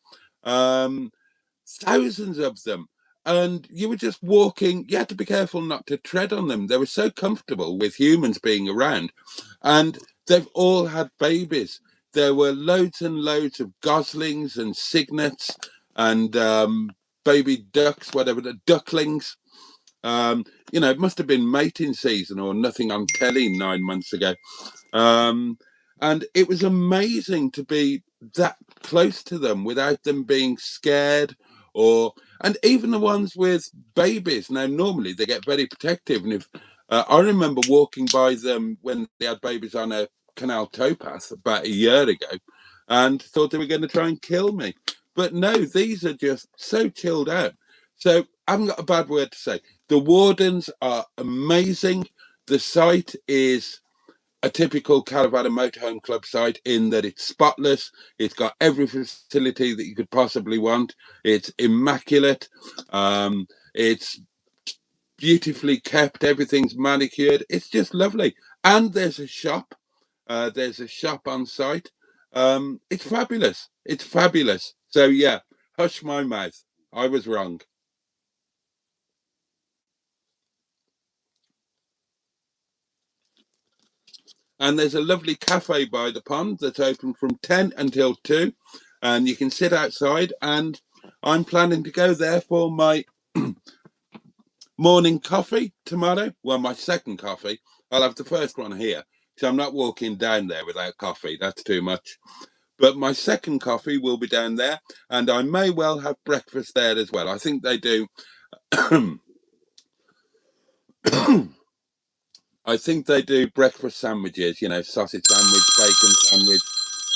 thousands of them. and you were just walking. You had to be careful not to tread on them. They were so comfortable with humans being around, and they've all had babies. There were loads and loads of goslings and cygnets and baby ducks, whatever, the ducklings. You know, it must have been mating season or nothing on telly 9 months ago. And it was amazing to be that close to them without them being scared, or and even the ones with babies. Now normally they get very protective, and if I remember walking by them when they had babies on a canal towpath about a year ago, and thought they were going to try and kill me. But no, these are just so chilled out. So I haven't got a bad word to say. The wardens are amazing. The site is a typical Caravan and Motorhome Club site in that it's spotless. It's got every facility that you could possibly want. It's immaculate. It's beautifully kept. Everything's manicured. It's just lovely. And there's a shop. There's a shop on site. It's fabulous. It's fabulous. So yeah, hush my mouth. I was wrong. And there's a lovely cafe by the pond that's open from 10 until 2, and you can sit outside, and I'm planning to go there for my morning coffee tomorrow. Well, my second coffee. I'll have the first one here, so I'm not walking down there without coffee. That's too much. But my second coffee will be down there, and I may well have breakfast there as well. I think they do I think they do breakfast sandwiches, you know, sausage sandwich, bacon sandwich,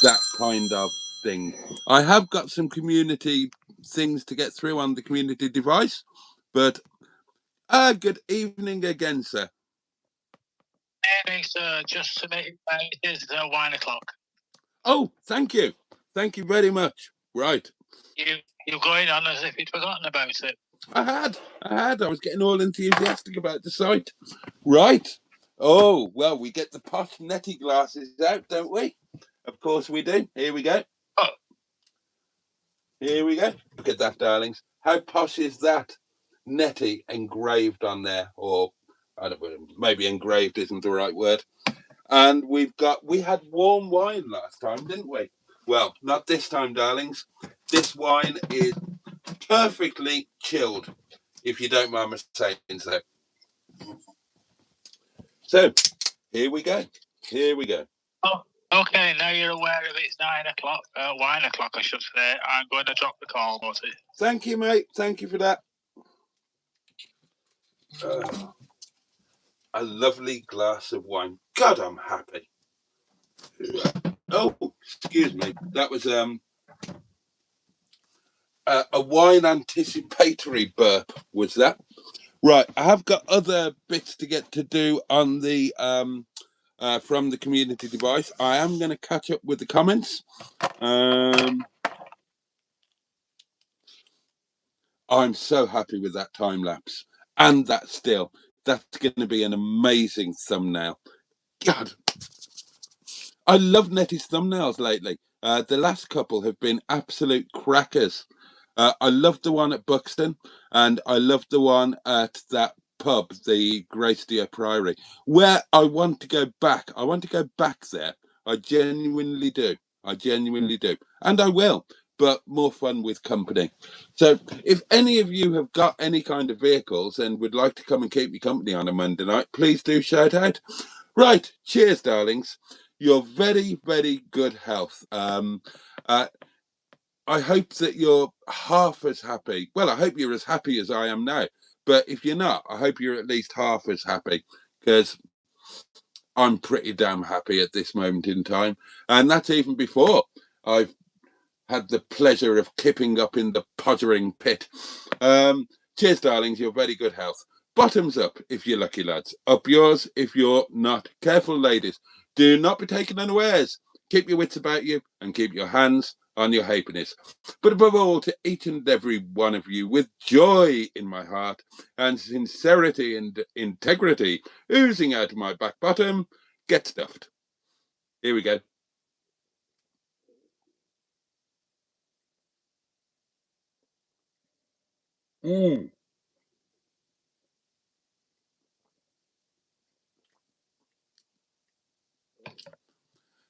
that kind of thing. I have got some community things to get through on the community device, but good evening again, sir. Evening, sir. Just to make it is 1 o'clock. Oh, thank you. Thank you very much. Right. You're going on as if you'd forgotten about it. I had. I was getting all enthusiastic about the site. Right. Oh, well, we get the posh netty glasses out, don't we? Of course we do. Here we go. Oh. Here we go. Look at that, darlings. How posh is that? Netty engraved on there, or I don't know, maybe engraved isn't the right word. And we had warm wine last time, didn't we? Well, not this time, darlings. This wine is perfectly chilled, if you don't mind me saying so. So, here we go. Here we go. Oh, okay, now you're aware of it's 9 o'clock, 1 o'clock, I should say. I'm going to drop the call, Boaty. Thank you, mate. Thank you for that. A lovely glass of wine. God, I'm happy. Oh, excuse me. That was a wine anticipatory burp, was that? Right, I have got other bits to get to do on the from the community device. I am going to catch up with the comments. I'm so happy with that time lapse and that still. That's going to be an amazing thumbnail. God, I love Netty's thumbnails lately. The last couple have been absolute crackers. I loved the one at Buxton, and I loved the one at that pub, the Grace Deer Priory, where I want to go back. I want to go back there. I genuinely do. I genuinely do. And I will, but more fun with company. So if any of you have got any kind of vehicles and would like to come and keep me company on a Monday night, please do shout out. Right. Cheers, darlings. You're very, very good health. I hope that you're half as happy. Well, I hope you're as happy as I am now. But if you're not, I hope you're at least half as happy, because I'm pretty damn happy at this moment in time. And that's even before I've had the pleasure of kipping up in the pottering pit. Cheers, darlings. You're very good health. Bottoms up if you're lucky, lads. Up yours if you're not. Careful, ladies. Do not be taken unawares. Keep your wits about you and keep your hands on your halfpennies. But above all, to each and every one of you, with joy in my heart and sincerity and integrity oozing out of my back bottom, get stuffed. Here we go.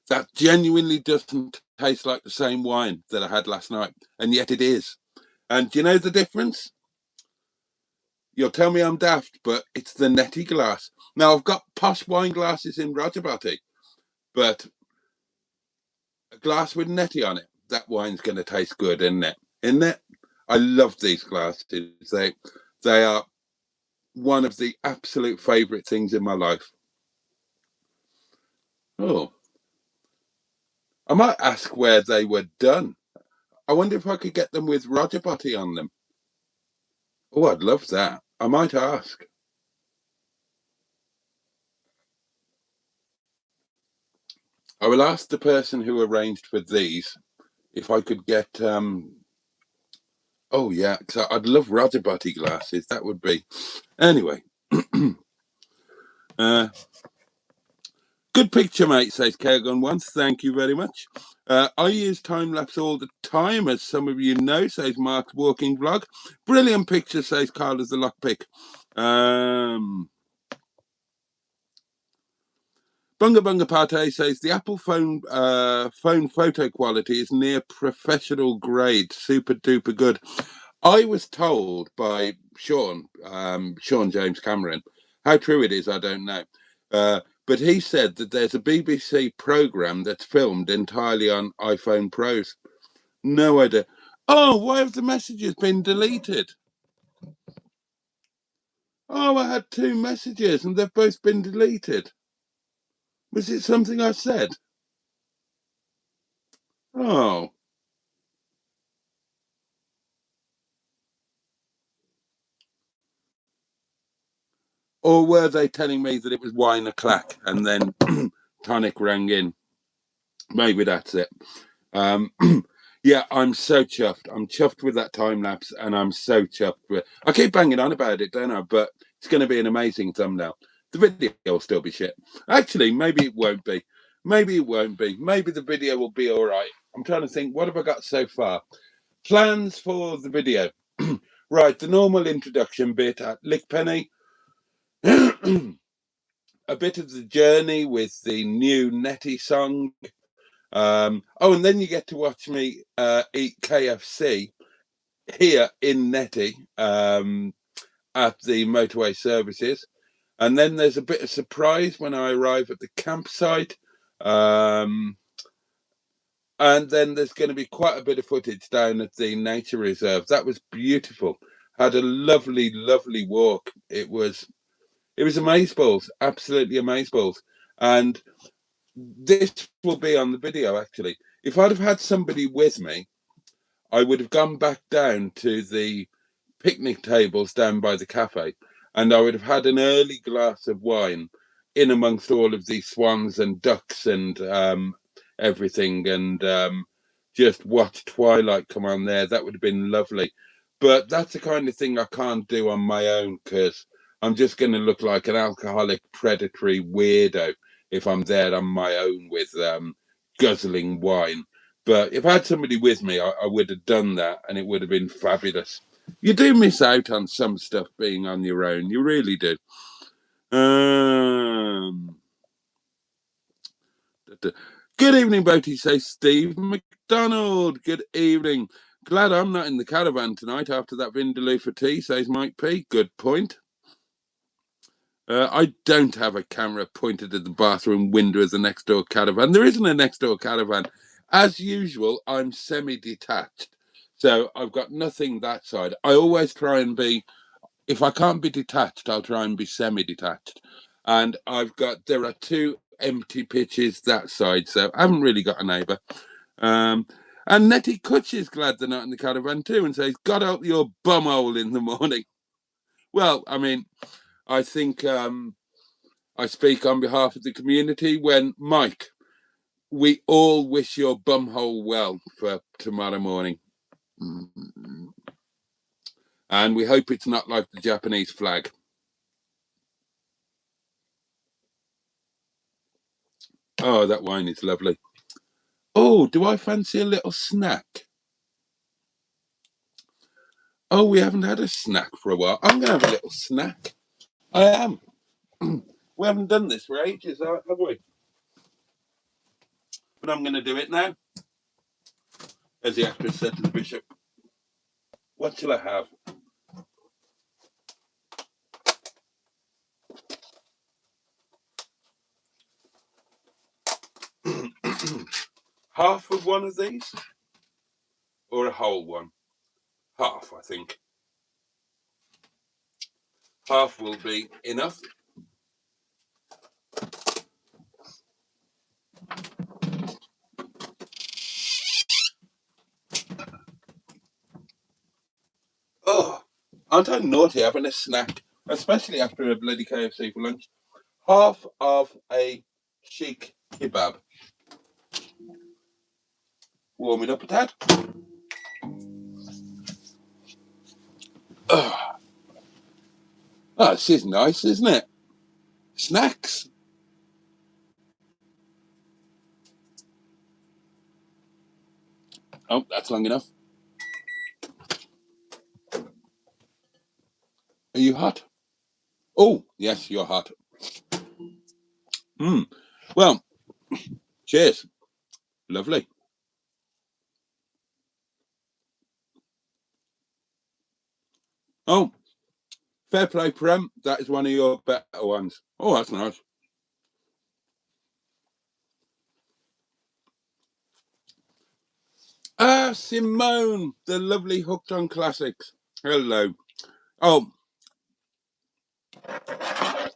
That genuinely doesn't taste like the same wine that I had last night, and yet it is. And do you know the difference? You'll tell me I'm daft, but it's the Netty glass. Now, I've got posh wine glasses in ROGERBOTTY, but a glass with Netty on it, that wine's going to taste good, isn't it? Isn't it? I love these glasses. They are one of the absolute favourite things in my life. Oh, I might ask where they were done. I wonder if I could get them with ROGERBOTTY on them. Oh, I'd love that. I might ask. I will ask the person who arranged for these if I could get. Oh yeah, because I'd love ROGERBOTTY glasses. That would be. Anyway. Good picture, mate, says Kerrigan once. Thank you very much. I use time lapse all the time, as some of you know, says Mark's walking vlog. Brilliant picture, says Carl as the lockpick. Bunga Bunga Pate says the Apple phone photo quality is near professional grade, super duper good. I was told by Sean James Cameron, how true it is, I don't know. But he said that there's a BBC programme that's filmed entirely on iPhone Pros. No idea. Oh, why have the messages been deleted? Oh, I had 2 messages and they've both been deleted. Was it something I said? Oh. Or were they telling me that it was wine o'clock and then tonic rang in? Maybe that's it. Yeah, I'm so chuffed. I'm chuffed with that time lapse, and I'm so chuffed with. I keep banging on about it, don't I? But it's going to be an amazing thumbnail. The video will still be shit. Actually, maybe it won't be. Maybe it won't be. Maybe the video will be all right. I'm trying to think. What have I got so far? Plans for the video. Right, the normal introduction bit at Lickpenny. A bit of the journey with the new Netty song. Oh, and then you get to watch me eat KFC here in Netty at the motorway services. And then there's a bit of surprise when I arrive at the campsite. And then there's going to be quite a bit of footage down at the nature reserve. That was beautiful. Had a lovely, lovely walk. It was amazeballs, absolutely amazeballs. And this will be on the video, actually. If I'd have had somebody with me, I would have gone back down to the picnic tables down by the cafe, and I would have had an early glass of wine in amongst all of these swans and ducks and everything, and just watch twilight come on there. That would have been lovely. But that's the kind of thing I can't do on my own, because I'm just going to look like an alcoholic, predatory weirdo if I'm there on my own with guzzling wine. But if I had somebody with me, I would have done that, and it would have been fabulous. You do miss out on some stuff being on your own. You really do. Good evening, Boaty, says Steve McDonald. Good evening. Glad I'm not in the caravan tonight after that Vindaloo for tea, says Mike P. Good point. I don't have a camera pointed at the bathroom window of the next door caravan. There isn't a next door caravan. As usual, I'm semi-detached. So I've got nothing that side. I always try and be, if I can't be detached, I'll try and be semi-detached. And there are 2 empty pitches that side, so I haven't really got a neighbour. And Netty Kutch is glad they're not in the caravan too, and says, God help your bumhole in the morning. Well, I mean, I think I speak on behalf of the community when, Mike, we all wish your bumhole well for tomorrow morning. And we hope it's not like the Japanese flag. Oh, that wine is lovely. Oh, do I fancy a little snack? Oh, we haven't had a snack for a while. I'm going to have a little snack. I am. We haven't done this for ages, have we? but I'm going to do it now. As the actress said to the bishop, what shall I have? Half of one of these? Or a whole one? Half, I think. Half will be enough. Oh, aren't I naughty having a snack? Especially after a bloody KFC for lunch. Half of a chic kebab. Warm it up a tad. Oh, this is nice, isn't it? Snacks. Oh, that's long enough. Are you hot? Oh, yes, you're hot. Well, cheers. Lovely. Oh, fair play, Prem. That is one of your better ones. Oh, that's nice. Simone, the lovely Hooked on Classics. Hello. Oh,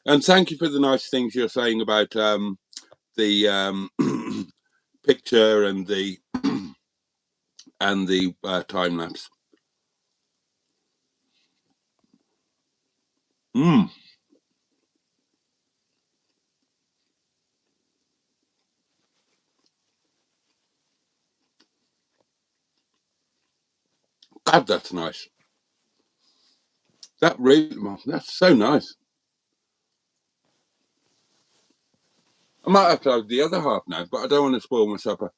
and thank you for the nice things you're saying about the picture and the time lapse. God, that's nice. That really, that's so nice. I might have to have the other half now, but I don't want to spoil my supper.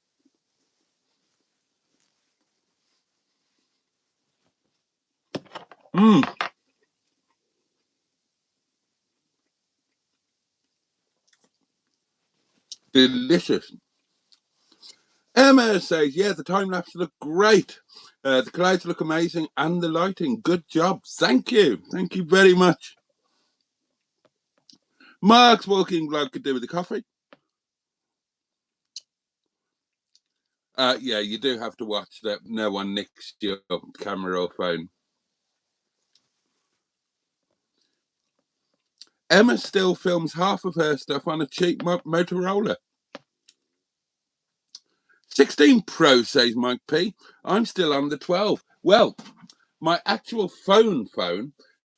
Delicious. Emma says, yeah, the time lapse look great. The clouds look amazing and the lighting. Good job. Thank you. Thank you very much. Mark's walking vlog could do with the coffee. Yeah, you do have to watch that no one nicks your camera or phone. Emma still films half of her stuff on a cheap Motorola. 16 Pro, says Mike P. I'm still on the 12. Well, my actual phone,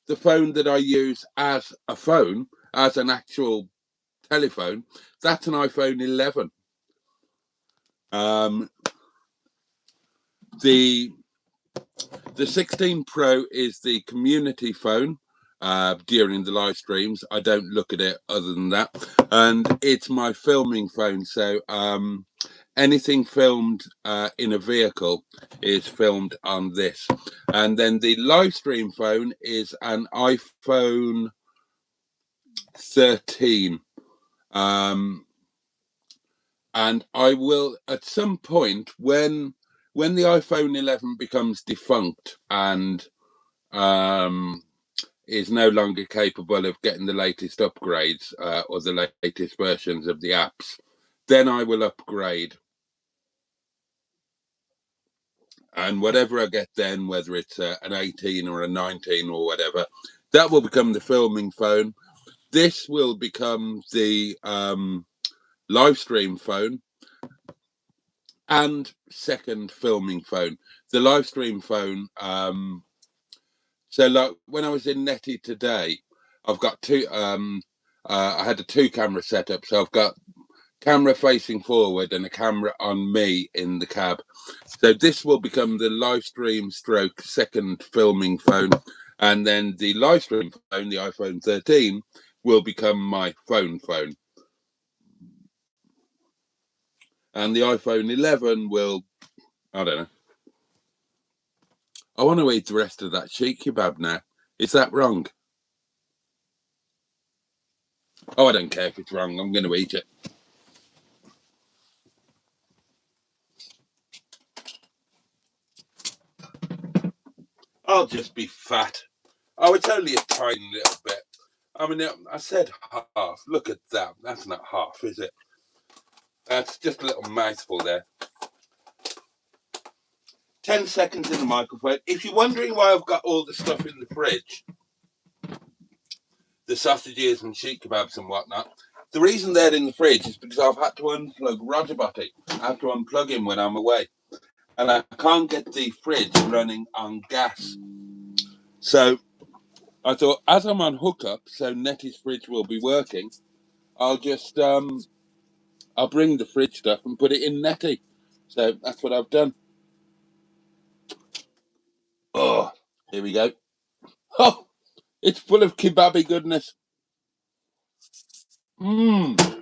the phone that I use as a phone, as an actual telephone, that's an iPhone 11. The 16 Pro is the community phone during the live streams. I don't look at it other than that. And it's my filming phone. So anything filmed in a vehicle is filmed on this. And then the live stream phone is an iPhone 13. And I will, at some point, when the iPhone 11 becomes defunct and is no longer capable of getting the latest upgrades or the latest versions of the apps, then I will upgrade. And whatever I get then, whether it's an 18 or a 19 or whatever, that will become the filming phone. This will become the live stream phone and second filming phone. The live stream phone, so like when I was in NETTY today, I've got two, I had a 2-camera setup. So I've got camera facing forward and a camera on me in the cab. So this will become the live stream stroke second filming phone. And then the live stream phone, the iPhone 13, will become my phone. And the iPhone 11 will, I don't know. I want to eat the rest of that cheek kebab now. Is that wrong? Oh, I don't care if it's wrong. I'm going to eat it. I'll just be fat. Oh, it's only a tiny little bit. I mean, I said half. Look at that. That's not half, is it? That's just a little mouthful there. 10 seconds in the microphone. If you're wondering why I've got all the stuff in the fridge, the sausages and sheet kebabs and whatnot, the reason they're in the fridge is because I've had to unplug ROGERBOTTY. I have to unplug him when I'm away. And I can't get the fridge running on gas. So I thought, as I'm on hookup, so Netty's fridge will be working, I'll just, I'll bring the fridge stuff and put it in Netty. So that's what I've done. Oh, here we go. Oh, it's full of kebabby goodness. Mmm.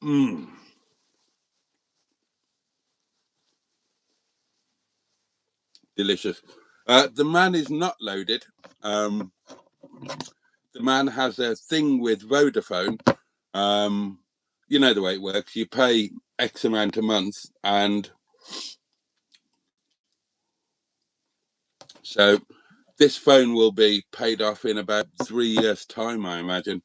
Mmm. Delicious. The man is not loaded. The man has a thing with Vodafone. You know the way it works. You pay X amount a month, and so this phone will be paid off in about 3 years' time, I imagine.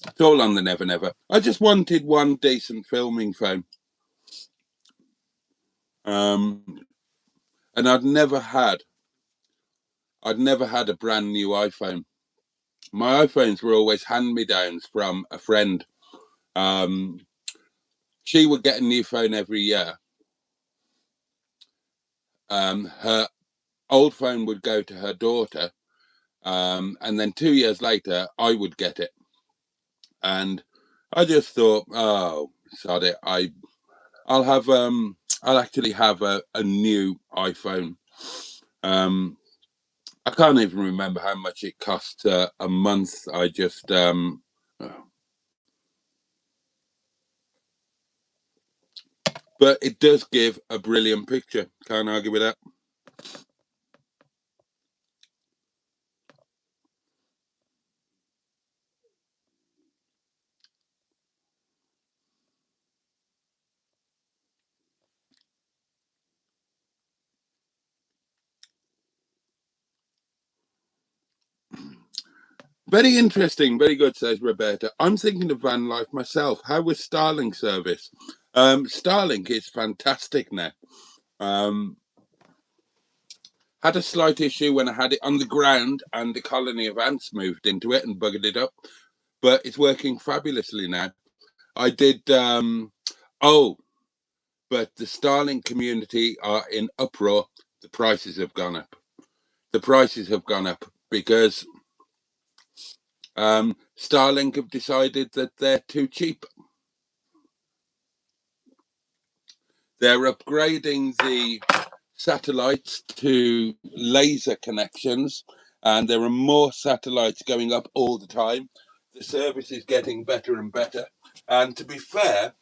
It's all on the Never Never. I just wanted one decent filming phone. And I'd never had a brand new iPhone. My iPhones were always hand-me-downs from a friend. She would get a new phone every year. Her old phone would go to her daughter, and then 2 years later, I would get it. And I just thought, oh, sod it, I'll actually have a new iPhone. I can't even remember how much it costs a month. I just but it does give a brilliant picture. Can't argue with that. Very interesting, very good, says Roberta. I'm thinking of van life myself. How was Starlink service? Starlink is fantastic now. Had a slight issue when I had it on the ground and the colony of ants moved into it and buggered it up, but it's working fabulously now. I did, oh, but the Starlink community are in uproar. The prices have gone up. The prices have gone up because Starlink have decided that they're too cheap. They're upgrading the satellites to laser connections, and there are more satellites going up all the time. The service is getting better and better. And to be fair,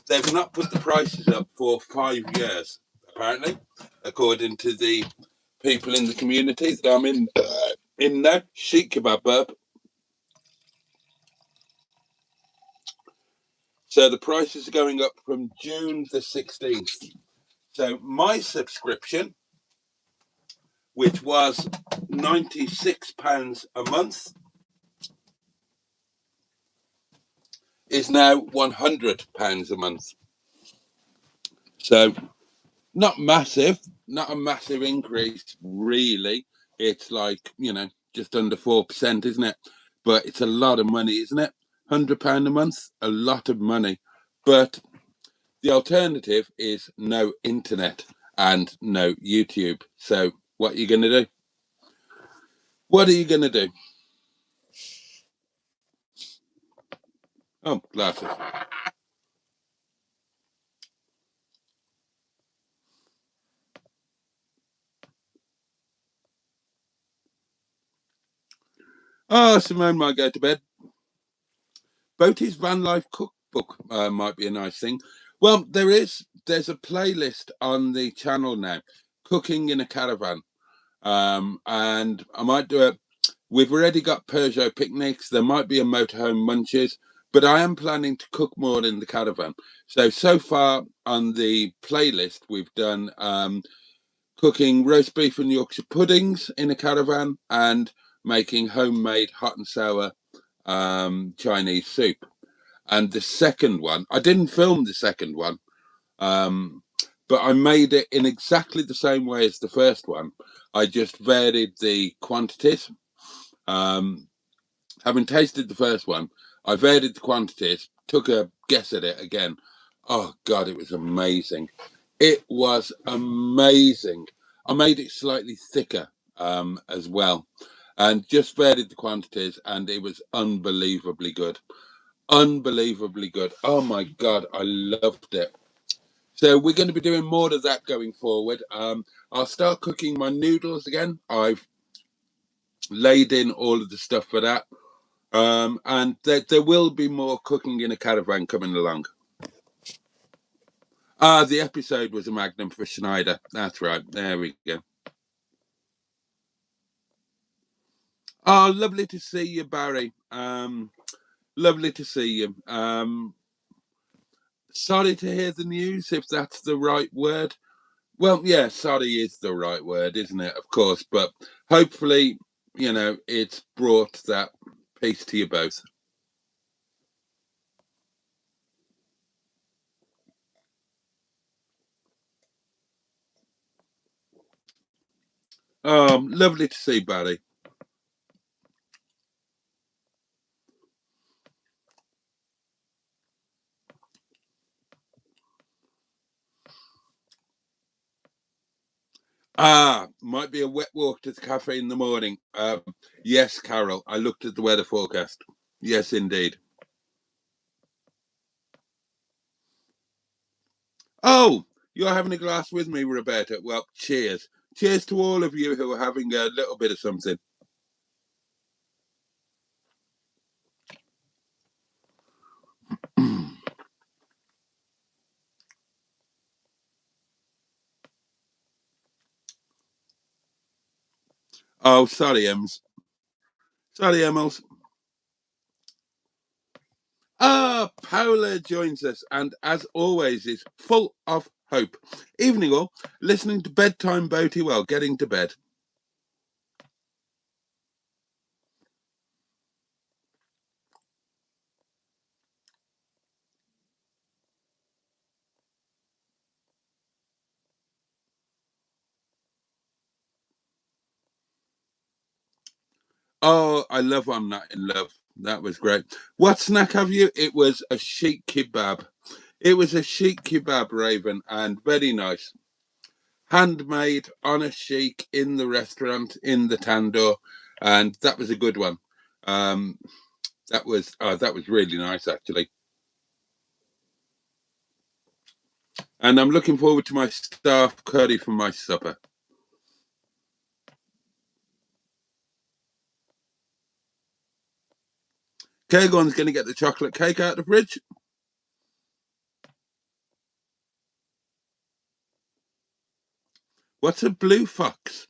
they've not put the prices up for 5 years, apparently, according to the people in the community that I'm in now. Sheik kebab burp. So the prices are going up from June the 16th. So my subscription, which was £96 a month, is now £100 a month. So not massive, not a massive increase, really. It's like, you know, just under 4%, isn't it? But it's a lot of money, isn't it? £100 a month, a lot of money. But the alternative is no internet and no YouTube. So what are you going to do? What are you going to do? Oh, glasses. Oh, Simone might go to bed. Boaty's van life cookbook might be a nice thing. Well, there's a playlist on the channel now, cooking in a caravan, and I might do it. We've already got Peugeot picnics. There might be a motorhome munches, but I am planning to cook more in the caravan. So far on the playlist, we've done cooking roast beef and Yorkshire puddings in a caravan and making homemade hot and sour Chinese soup. And the second one, I didn't film the second one, but I made it in exactly the same way as the first one. I just varied the quantities. Having tasted the first one, I varied the quantities, took a guess at it again. Oh, God, it was amazing. It was amazing. I made it slightly thicker as well and just varied the quantities, and it was unbelievably good. Unbelievably good. Oh, my God, I loved it. So we're going to be doing more of that going forward. I'll start cooking my noodles again. I've laid in all of the stuff for that. And there will be more cooking in a caravan coming along. The episode was a magnum for Schneider. That's right. There we go. Oh, lovely to see you, Barry. Lovely to see you. Sorry to hear the news, if that's the right word. Well, yeah, sorry is the right word, isn't it? Of course, but hopefully, it's brought that peace to you both. Lovely to see Barry. Might be a wet walk to the cafe in the morning. Yes, Carol, I looked at the weather forecast. Yes, indeed. Oh, you're having a glass with me, Roberta. Well, cheers. Cheers to all of you who are having a little bit of something. Oh, sorry, Ems. Sorry, Emmels. Paola joins us and, as always, is full of hope. Evening all, listening to bedtime Boaty while getting to bed. Oh, I love On That in Love. That was great. What snack have you? It was a sheik kebab. It was a sheik kebab, Raven, and very nice. Handmade on a sheik in the restaurant, in the tandoor, and that was a good one. That was really nice, actually. And I'm looking forward to my staff curry for my supper. Kagon's going to get the chocolate cake out of the fridge. What's a blue fox?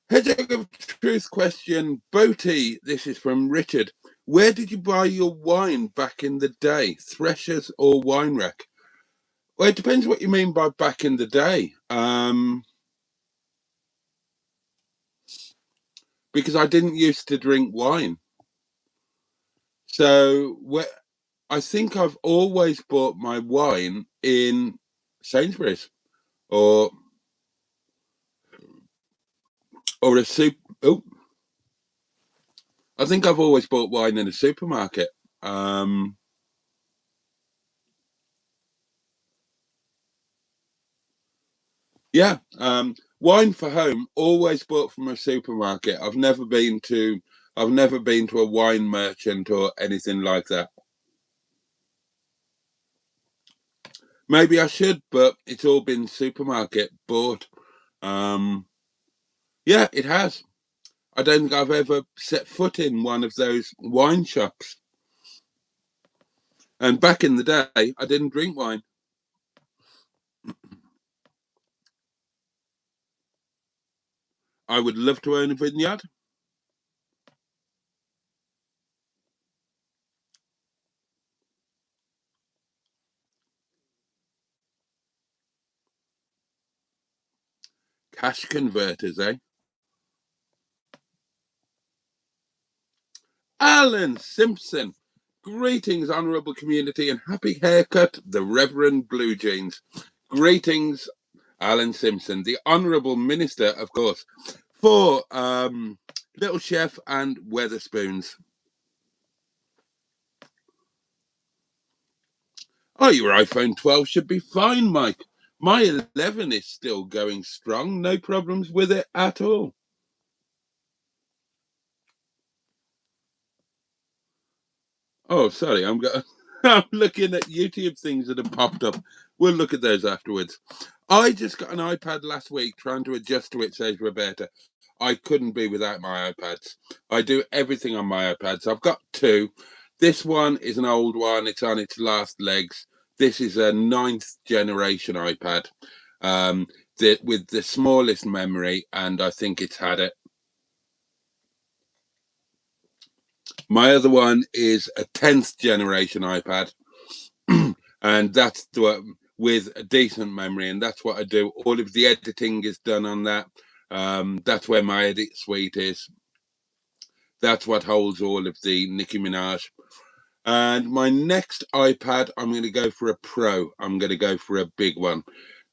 Hedgehog of Truth question. Boaty, this is from Richard. Where did you buy your wine back in the day? Threshers or wine rack? Well, it depends what you mean by back in the day. Because I didn't used to drink wine. So I think I've always bought my wine in Sainsbury's or a soup. Oh, I think I've always bought wine in a supermarket. Yeah, wine for home always bought from a supermarket. I've never been to a wine merchant or anything like that. Maybe I should, but it's all been supermarket bought. Yeah, it has. I don't think I've ever set foot in one of those wine shops. And back in the day, I didn't drink wine. I would love to own a vineyard. Cash converters, eh? Alan Simpson. Greetings, honourable community, and happy haircut, the Reverend Blue Jeans. Greetings, Alan Simpson, the Honourable Minister, of course, for Little Chef and Weatherspoons. Oh, your iPhone 12 should be fine, Mike. My 11 is still going strong. No problems with it at all. Oh, sorry, I'm looking at YouTube things that have popped up. We'll look at those afterwards. I just got an iPad last week trying to adjust to it, says Roberta. I couldn't be without my iPads. I do everything on my iPads. I've got two. This one is an old one. It's on its last legs. This is a 9th generation iPad with the smallest memory, and I think it's had it. My other one is a 10th generation iPad, and that's with a decent memory, and that's what I do. All of the editing is done on that. That's where my edit suite is. That's what holds all of the Nicki Minaj. And my next iPad, I'm going to go for a Pro. I'm going to go for a big one.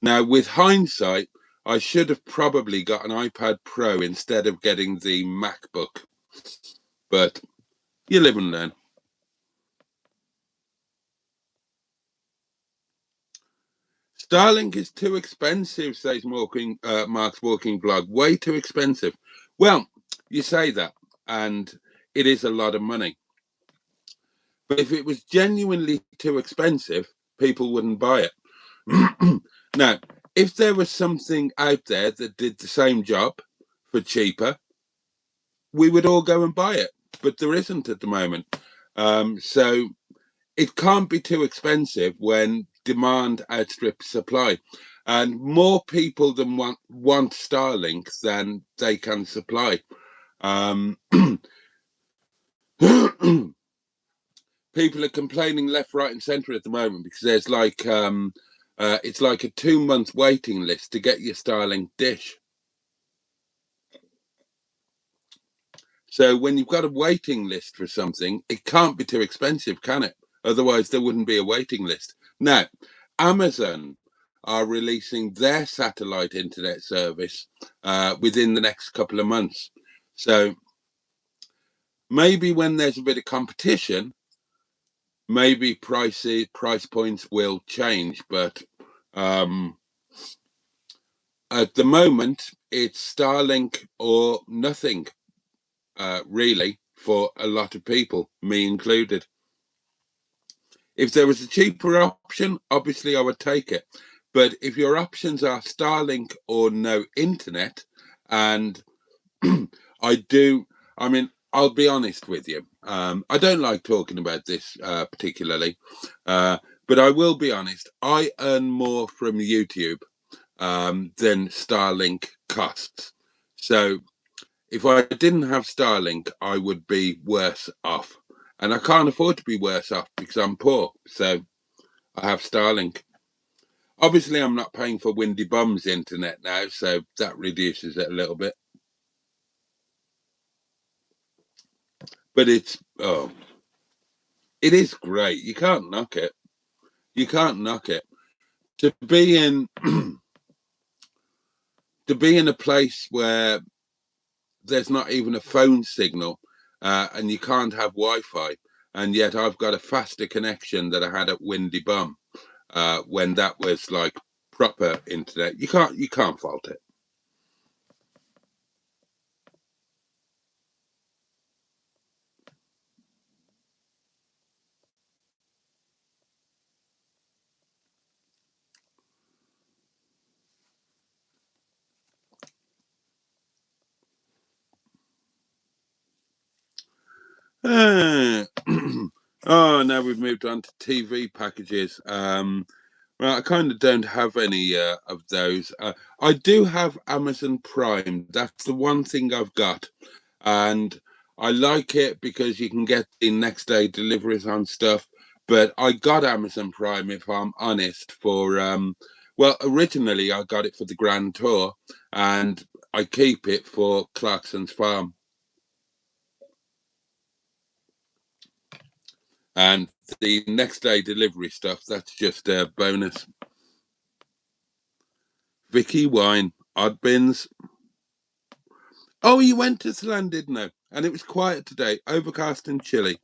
Now, with hindsight, I should have probably got an iPad Pro instead of getting the MacBook. But you live and learn. Starlink is too expensive, says Mark's Walking Vlog. Way too expensive. Well, you say that, and it is a lot of money. But if it was genuinely too expensive, people wouldn't buy it. Now, if there was something out there that did the same job for cheaper, we would all go and buy it. But there isn't at the moment. So it can't be too expensive when demand outstrips supply. And more people than want Starlink than they can supply. People are complaining left, right, and centre at the moment because there's like it's like a 2-month waiting list to get your Starlink dish. So when you've got a waiting list for something, it can't be too expensive, can it? Otherwise, there wouldn't be a waiting list. Now, Amazon are releasing their satellite internet service within the next couple of months. So maybe when there's a bit of competition, maybe price points will change, but at the moment it's Starlink or nothing, really, for a lot of people, me included. If there was a cheaper option, obviously I would take it, but if your options are Starlink or no internet, and I mean, I'll be honest with you. I don't like talking about this particularly, but I will be honest. I earn more from YouTube than Starlink costs. So if I didn't have Starlink, I would be worse off. And I can't afford to be worse off because I'm poor. So I have Starlink. Obviously, I'm not paying for Windy Bum's internet now, so that reduces it a little bit. But it is great. You can't knock it. You can't knock it. To be in a place where there's not even a phone signal, and you can't have Wi-Fi, and yet I've got a faster connection that I had at Windy Bum when that was like proper internet. You can't fault it. Oh, now we've moved on to TV packages. Well, I kind of don't have any of those. I do have Amazon Prime. That's the one thing I've got. And I like it because you can get the next day deliveries on stuff. But I got Amazon Prime, if I'm honest, for, well, originally I got it for the Grand Tour, and I keep it for Clarkson's Farm. And the next day delivery stuff, that's just a bonus. Vicky Wine, Odd Bins. Oh, you went to Slane, didn't you? And it was quiet today, overcast and chilly.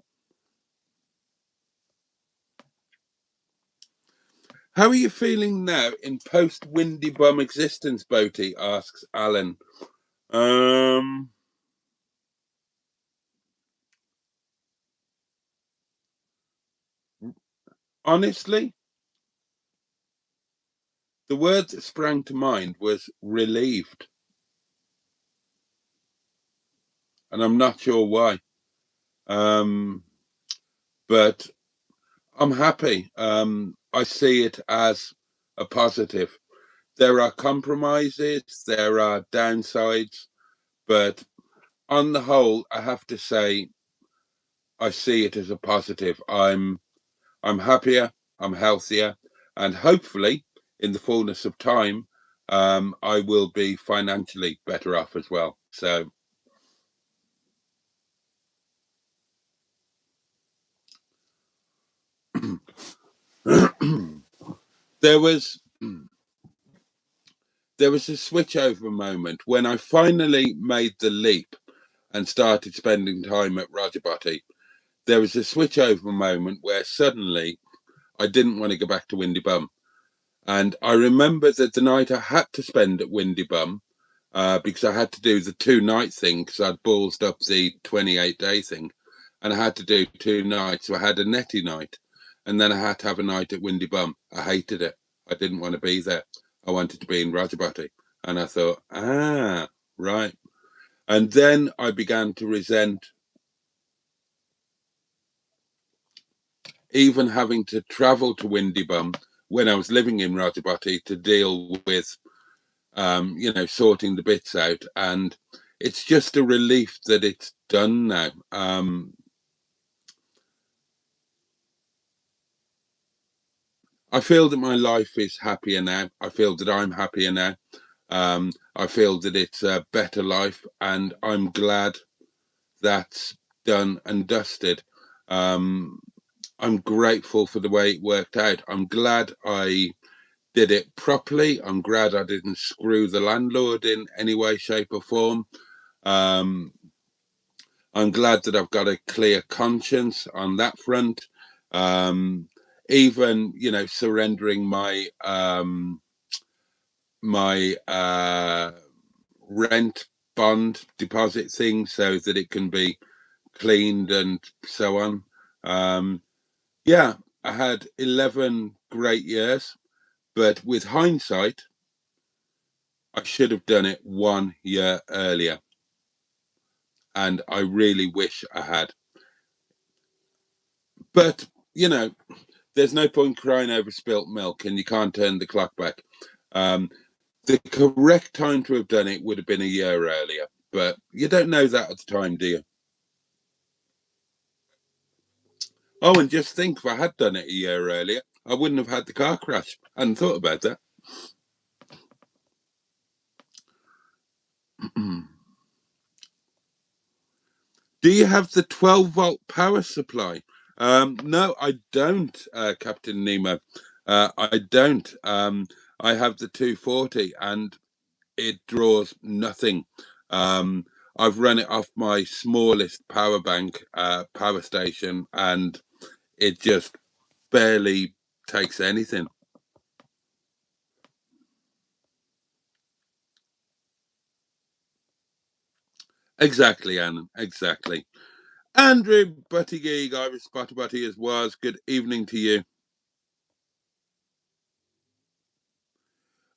How are you feeling now in post-windy bum existence, Boaty? Asks Alan. Honestly, the word that sprang to mind was relieved. And I'm not sure why. But I'm happy. I see it as a positive. There are compromises, there are downsides, but on the whole, I have to say, I see it as a positive. I'm happier, I'm healthier, and hopefully, in the fullness of time, I will be financially better off as well. So, there was a switchover moment when I finally made the leap and started spending time at ROGERBOTTY. There was a switchover moment where suddenly I didn't want to go back to Windy Bum. And I remember that the night I had to spend at Windy Bum, because I had to do the 2-night thing, because I'd ballsed up the 28-day thing, and I had to do 2 nights. So I had a NETTY night, and then I had to have a night at Windy Bum. I hated it. I didn't want to be there. I wanted to be in ROGERBOTTY. And I thought, right. And then I began to resent even having to travel to Windy Bum when I was living in ROGERBOTTY to deal with, sorting the bits out. And it's just a relief that it's done now. I feel that my life is happier now. I feel that I'm happier now. I feel that it's a better life, and I'm glad that's done and dusted. I'm grateful for the way it worked out. I'm glad I did it properly. I'm glad I didn't screw the landlord in any way, shape, or form. I'm glad that I've got a clear conscience on that front. Even, surrendering my rent bond deposit thing so that it can be cleaned and so on. Yeah, I had 11 great years, but with hindsight, I should have done it 1 year earlier. And I really wish I had. But, there's no point crying over spilt milk, and you can't turn the clock back. The correct time to have done it would have been a year earlier, but you don't know that at the time, do you? Oh, and just think, if I had done it a year earlier, I wouldn't have had the car crash. I hadn't thought about that. Do you have the 12-volt power supply? No, I don't, Captain Nemo. I don't. I have the 240, and it draws nothing. I've run it off my smallest power bank, power station, and it just barely takes anything. Exactly, Anna. Exactly. Andrew Buttigieg, Irish Butty as was. Good evening to you.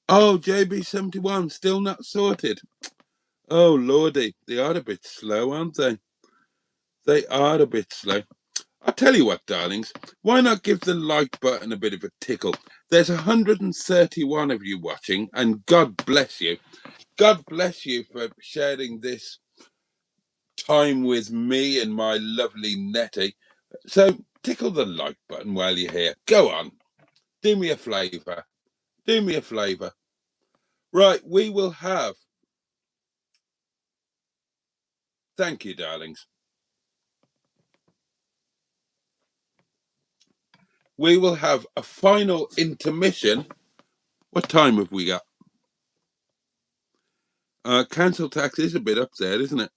Oh, JB71 still not sorted. Oh lordy, they are a bit slow, aren't they? They are a bit slow. I'll tell you what, darlings, why not give the like button a bit of a tickle? There's 131 of you watching, and God bless you. God bless you for sharing this time with me and my lovely Nettie. So tickle the like button while you're here. Go on. Do me a favour. Do me a favour. Right, we will have... Thank you, darlings. We will have a final intermission. What time have we got? Council tax is a bit up there, isn't it?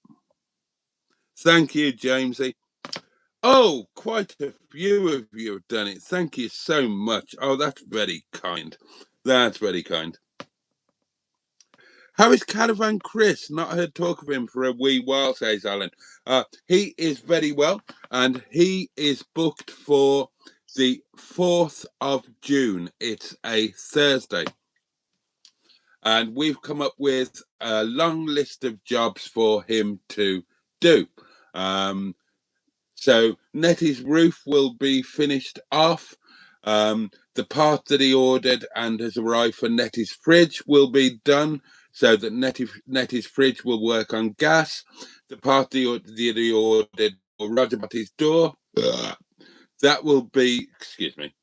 Thank you, Jamesy. Oh, quite a few of you have done it. Thank you so much. Oh, that's very kind. That's very kind. How is Caravan Chris? Not heard talk of him for a wee while, says Alan. He is very well, and he is booked for the 4th of June. It's a Thursday. And we've come up with a long list of jobs for him to do. So Nettie's roof will be finished off. The part that he ordered and has arrived for Nettie's fridge will be done, so that Nettie's fridge will work on gas. The part that he ordered for ROGERBOTTY's door, that will be, excuse me,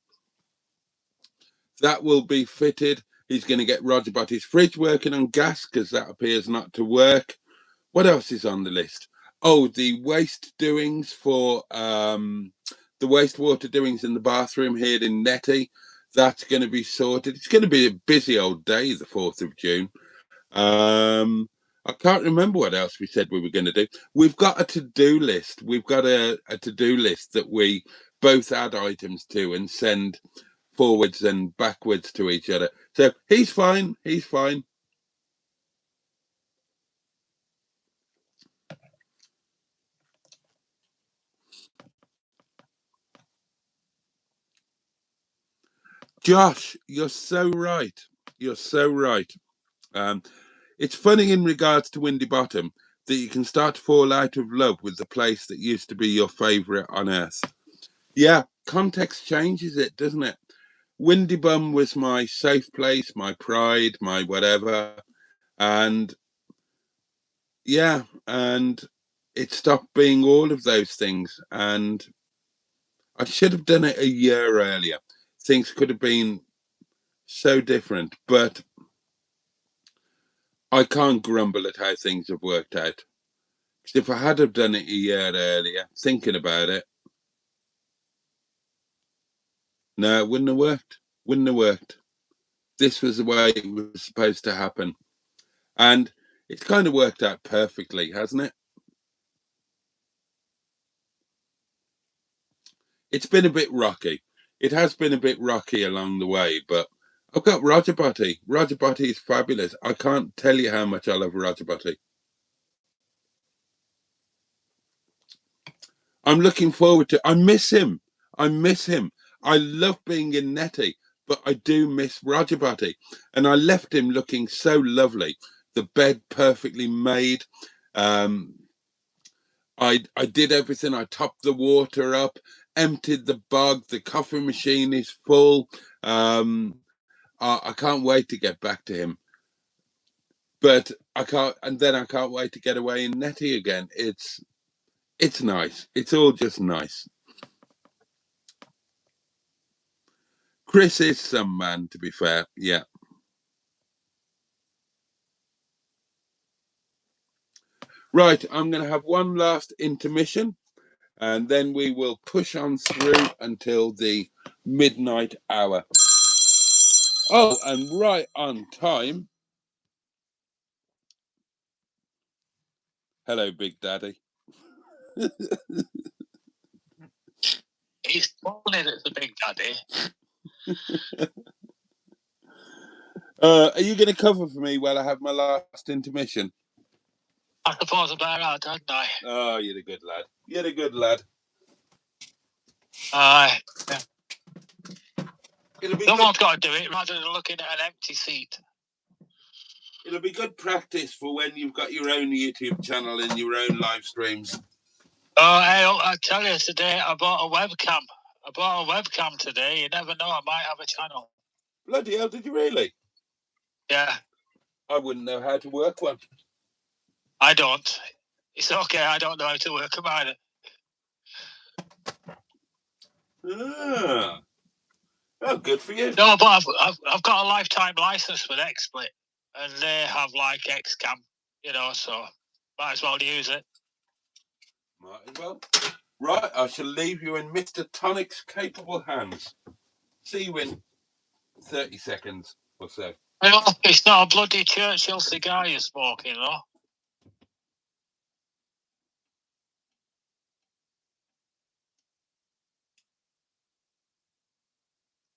that will be fitted. He's going to get ROGERBOTTY's fridge working on gas because that appears not to work. What else is on the list? Oh, the waste doings for the wastewater doings in the bathroom here in Netty. That's going to be sorted. It's going to be a busy old day, the 4th of June. I can't remember what else we said we were going to do. We've got a to-do list. We've got a to-do list that we both add items to and send forwards and backwards to each other. So he's fine. He's fine. Josh, you're so right. You're so right. It's funny in regards to Windy Bottom that you can start to fall out of love with the place that used to be your favourite on earth. Yeah, context changes it, doesn't it? Windy Bum was my safe place, my pride, my whatever. And yeah, and it stopped being all of those things. And I should have done it a year earlier. Things could have been so different, but I can't grumble at how things have worked out. Because if I had have done it a year earlier, thinking about it, no, it wouldn't have worked. Wouldn't have worked. This was the way it was supposed to happen. And it's kind of worked out perfectly, hasn't it? It's been a bit rocky. It has been a bit rocky along the way, but I've got ROGERBOTTY. ROGERBOTTY is fabulous. I can't tell you how much I love ROGERBOTTY. I'm looking forward to... I miss him. I miss him. I love being in Netty, but I do miss ROGERBOTTY. And I left him looking so lovely. The bed perfectly made. I did everything. I topped the water up, emptied the bog. The coffee machine is full. I can't wait to get back to him. But I can't, and then I can't wait to get away in Netty again. It's nice. It's all just nice. Chris is some man, to be fair. Yeah. Right, I'm going to have one last intermission, and then we will push on through until the midnight hour. Oh, and right on time. Hello, Big Daddy. He's calling it the Big Daddy. Are you going to cover for me while I have my last intermission? I suppose about that, don't I? Oh, you're a good lad. You're a good lad. Aye. Someone's got to do it rather than looking at an empty seat. It'll be good practice for when you've got your own YouTube channel and your own live streams. Oh, hey, I tell you today, I bought a webcam. Today. You never know, I might have a channel. Bloody hell, did you really? Yeah. I wouldn't know how to work one. I don't. It's okay, I don't know how to work them either. Ah. Oh, good for you. No, but I've got a lifetime license with XSplit, and they have like XCAM, you know, so might as well use it. Might as well. Right, I shall leave you in Mr. Tonic's capable hands. See you in 30 seconds or so. Well, it's not a bloody Churchill cigar you're smoking, though.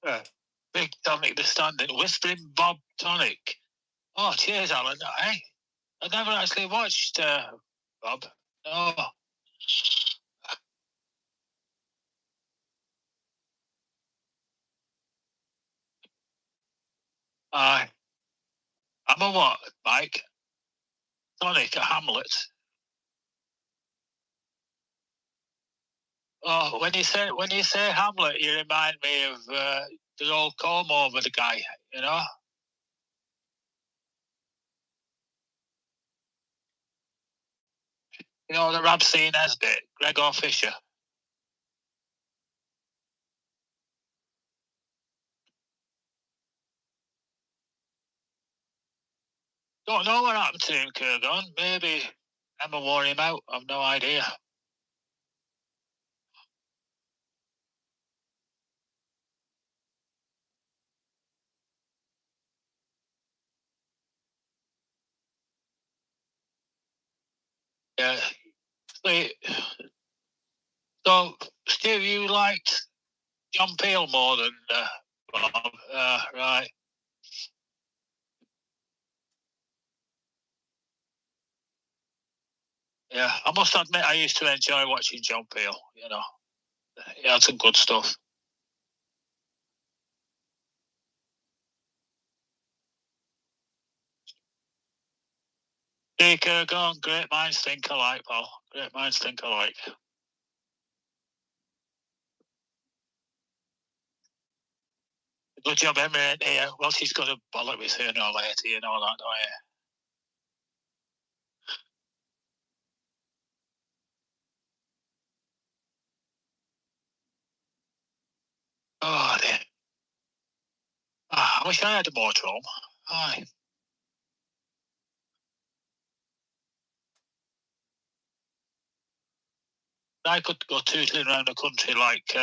Yeah. Big Tonic the Standard, Whispering Bob Tonic. Oh, cheers, Alan. Hey, I never actually watched Bob. No. I'm a what, Mike? Tonic, a Hamlet. Oh, when you say Hamlet, you remind me of the old comb over the guy, you know? You know, the Rab-Scene Esbit, Gregor Fisher. Don't know what happened to him, Kurgon. Maybe Emma wore him out. I've no idea. Yeah. So, Steve, you liked John Peel more than Bob? Right. Yeah, I must admit I used to enjoy watching John Peel, you know. He had some good stuff. Hey, Kurgon, great minds think alike, pal. Great minds think alike. Good job, Emma, ain't here. Well, she's got a bollock with her no later, you know that, don't you? Oh, dear. I wish I had a motorhome. Aye. I could go tootling around the country like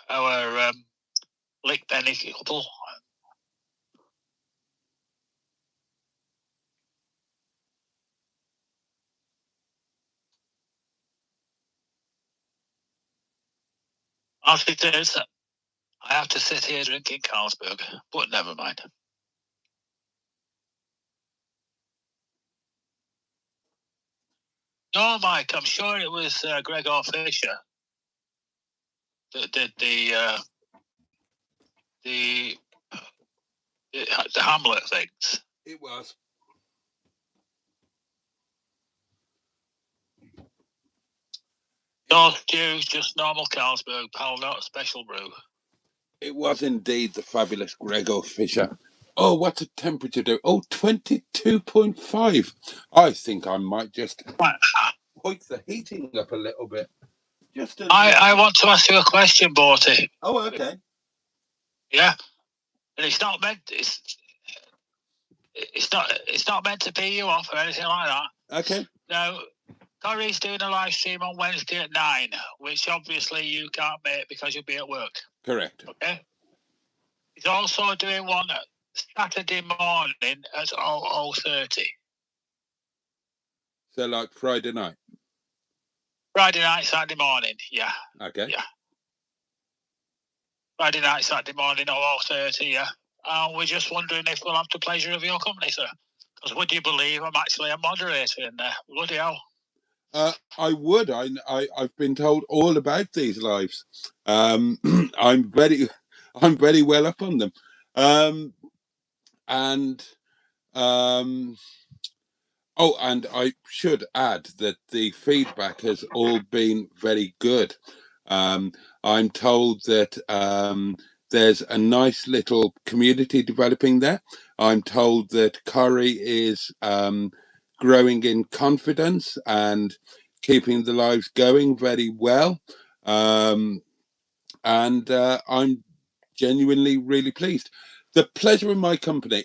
our Lick Benny couple. As it is, I have to sit here drinking Carlsberg, but never mind. No, Mike, I'm sure it was Gregor Fisher that did the Hamlet things. It was. No stew, just normal Carlsberg, pal, not a special brew. It was indeed the fabulous Gregor Fisher. Oh, what's the temperature do? Oh, 22.5. I think I might just hoik the heating up a little bit. I want to ask you a question, Boaty. Oh, okay. Yeah, and it's not meant. It's not meant to pee you off or anything like that. Okay. Now, Corey's doing a live stream on Wednesday at 9, which obviously you can't make because you'll be at work. Correct. Okay. He's also doing one Saturday morning at 00:30. So, like Friday night? Friday night, Saturday morning, yeah. Okay. Yeah. Friday night, Saturday morning, 00:30, yeah. We're just wondering if we'll have the pleasure of your company, sir. Because would you believe I'm actually a moderator in there? Bloody hell. I would. I've been told all about these lives. I'm very well up on them. Oh, and I should add that the feedback has all been very good. I'm told that there's a nice little community developing there. I'm told that Corrie is growing in confidence and keeping the lives going very well. And I'm genuinely really pleased. The pleasure of my company.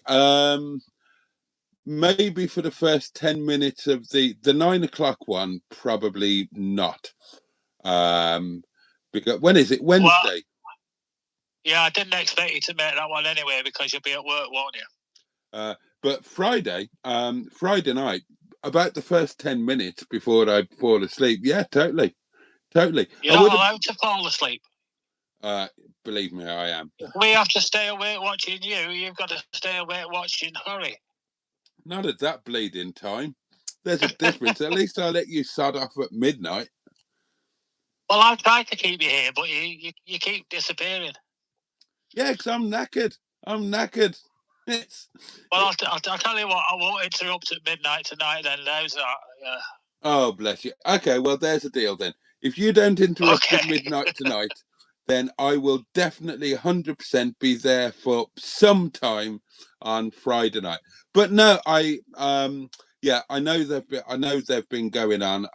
Maybe for the first 10 minutes of the 9 o'clock one, probably not. Because when is it? Wednesday. Well, yeah, I didn't expect you to make that one anyway because you'll be at work, won't you? But Friday night, about the first 10 minutes before I fall asleep. Yeah, totally. You're not allowed to fall asleep. Believe me, I am. We have to stay awake watching you. You've got to stay awake watching Corrie. Not at that bleeding time. There's a difference. At least I'll let you sod off at midnight. Well, I tried to keep you here, but you keep disappearing. Yeah, because I'm knackered. Well, I'll tell you what, I won't interrupt at midnight tonight then. Oh, bless you. Okay, well, there's a deal then. If you don't interrupt at midnight tonight, then I will definitely 100% be there for some time on Friday night. But no, I know they've been going on.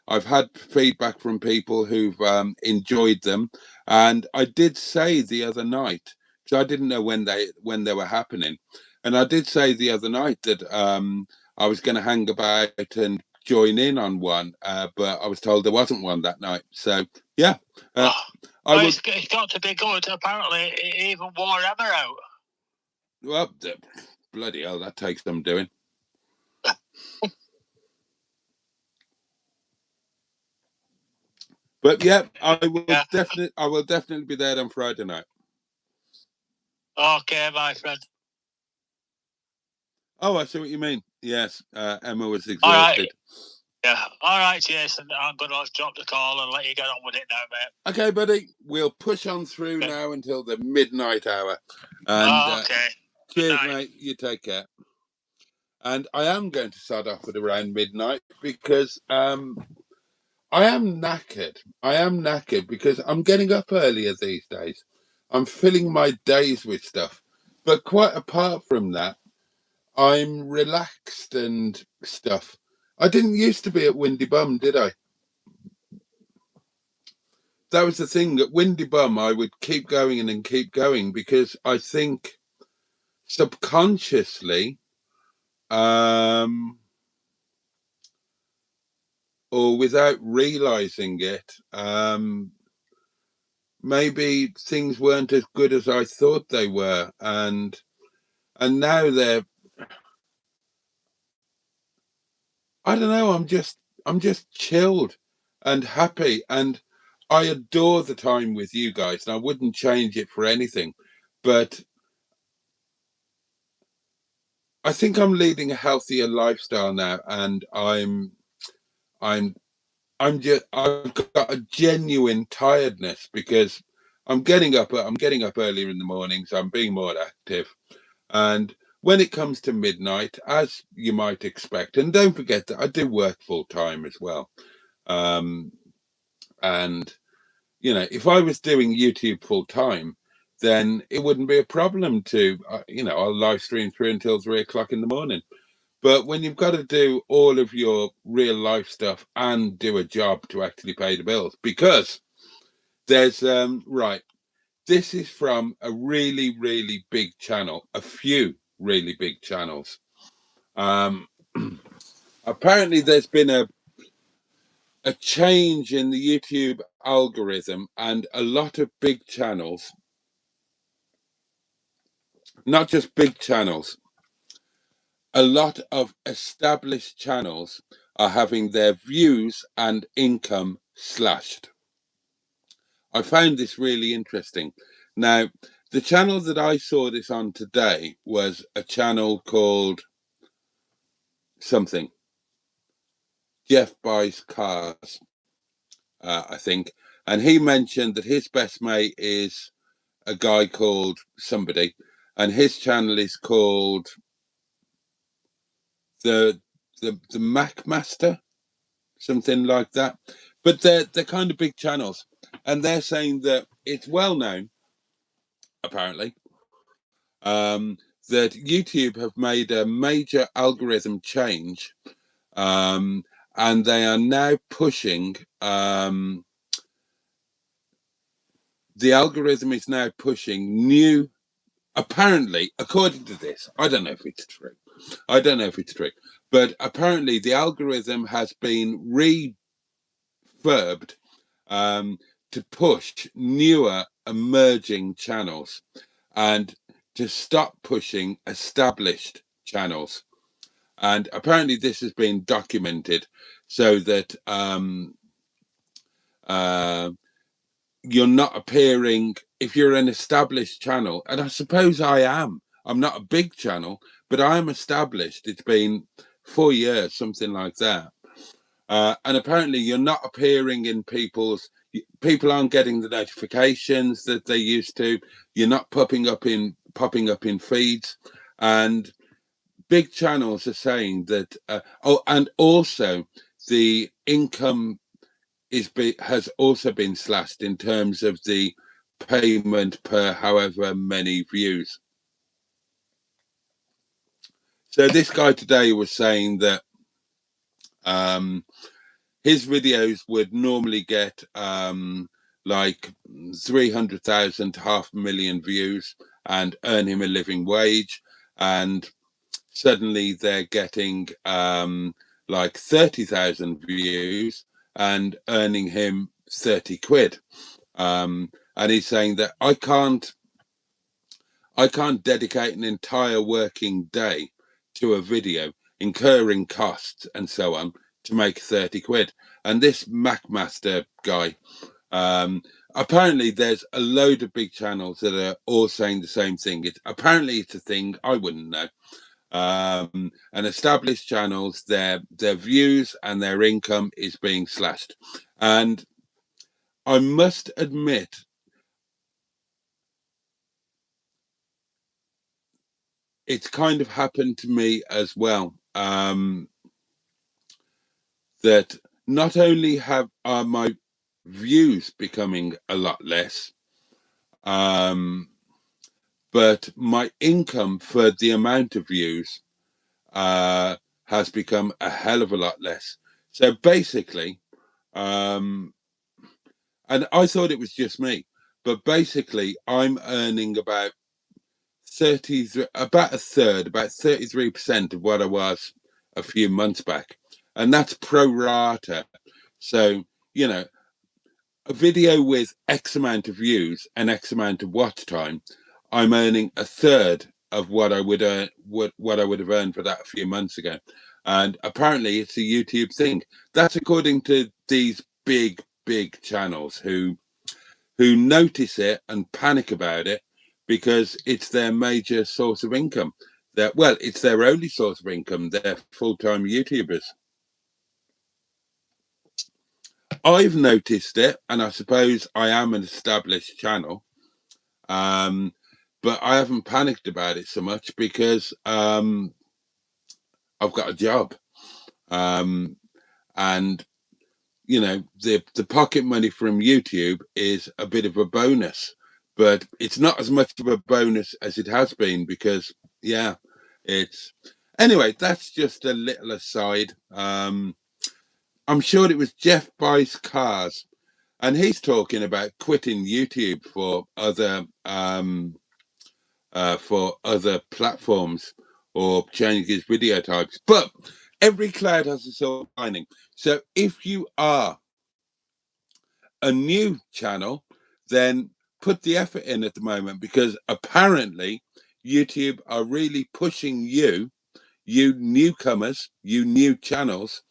I've had feedback from people who've enjoyed them, and I did say the other night, because I didn't know when they were happening, and I did say the other night that I was going to hang about and join in on one, but I was told there wasn't one that night. So yeah, it's got to be good. Apparently, it even wore Emma out. Well, bloody hell, that takes some doing. But yeah, I will definitely be there on Friday night. Okay, my friend. Oh, I see what you mean. Yes, Emma was exhausted. All right. Yeah. All right, Jason. I'm going to drop the call and let you get on with it now, mate. Okay, buddy. We'll push on through now until the midnight hour. And okay. Cheers, mate. You take care. And I am going to start off at around midnight because I am knackered because I'm getting up earlier these days. I'm filling my days with stuff. But quite apart from that, I'm relaxed and stuff. I didn't used to be at Windy Bum, did I? That was the thing. At Windy Bum, I would keep going and keep going because I think subconsciously, or without realizing it, maybe things weren't as good as I thought they were, and now they're. I don't know. I'm just chilled and happy, and I adore the time with you guys, and I wouldn't change it for anything. But I think I'm leading a healthier lifestyle now, and I've got a genuine tiredness because I'm getting up earlier in the mornings. I'm being more active, and when it comes to midnight, as you might expect, and don't forget that I do work full time as well. And you know, if I was doing YouTube full time, then it wouldn't be a problem to I'll live stream through until 3 o'clock in the morning. But when you've got to do all of your real life stuff and do a job to actually pay the bills, because there's right, this is from a really, really big channel, a few really big channels. Apparently there's been a change in the YouTube algorithm, and a lot of big channels, not just big channels, a lot of established channels are having their views and income slashed. I found this really interesting. Now, the channel that I saw this on today was a channel called something. Jeff Buys Cars, I think. And he mentioned that his best mate is a guy called somebody, and his channel is called the MacMaster, something like that. But they're kind of big channels, and they're saying that it's well known, apparently, that YouTube have made a major algorithm change, and they are now pushing. The algorithm is now pushing new. Apparently, according to this, I don't know if it's true. But apparently the algorithm has been refurbed to push newer emerging channels and to stop pushing established channels. And apparently this has been documented so that you're not appearing, if you're an established channel, and I suppose I'm not a big channel, but I am established. It's been 4 years, something like that. And apparently you're not appearing in people aren't getting the notifications that they used to. You're not popping up in feeds, and big channels are saying that, and also the income has also been slashed in terms of the payment per however many views. So this guy today was saying that his videos would normally get like 300,000 to 500,000 views and earn him a living wage, and suddenly they're getting like 30,000 views and earning him 30 quid. And he's saying that I can't dedicate an entire working day to a video, incurring costs and so on, to make 30 quid. And this MacMaster guy, apparently there's a load of big channels that are all saying the same thing. Apparently it's a thing, I wouldn't know. And established channels, their views and their income is being slashed. And I must admit, it's kind of happened to me as well. That not only are my views becoming a lot less, but my income for the amount of views has become a hell of a lot less. So basically, and I thought it was just me, but basically I'm earning about a third, about 33% of what I was a few months back. And that's pro rata. So, you know, a video with X amount of views and X amount of watch time, I'm earning a third of what I would earn, what I would have earned for that a few months ago. And apparently it's a YouTube thing. That's according to these big channels who notice it and panic about it because it's their major source of income. It's their only source of income. They're full-time YouTubers. I've noticed it, and I suppose I am an established channel, but I haven't panicked about it so much because I've got a job, and you know, the pocket money from YouTube is a bit of a bonus, but it's not as much of a bonus as it has been because, yeah, anyway, that's just a little aside. I'm sure it was Jeff Buys Cars, and he's talking about quitting YouTube for other platforms or changing his video types. But every cloud has a silver lining. So if you are a new channel, then put the effort in at the moment, because apparently YouTube are really pushing you newcomers, you new channels.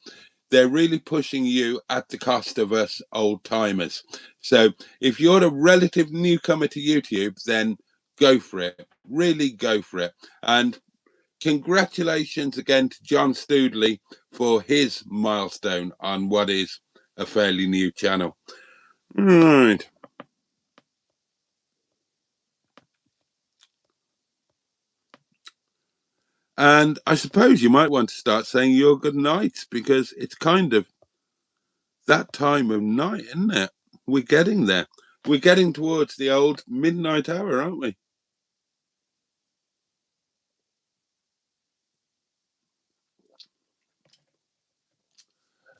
They're really pushing you at the cost of us old timers. So if you're a relative newcomer to YouTube, then go for it. Really go for it. And congratulations again to John Stoodley for his milestone on what is a fairly new channel. Right. And I suppose you might want to start saying your good nights, because it's kind of that time of night, isn't it? We're getting there. We're getting towards the old midnight hour, aren't we?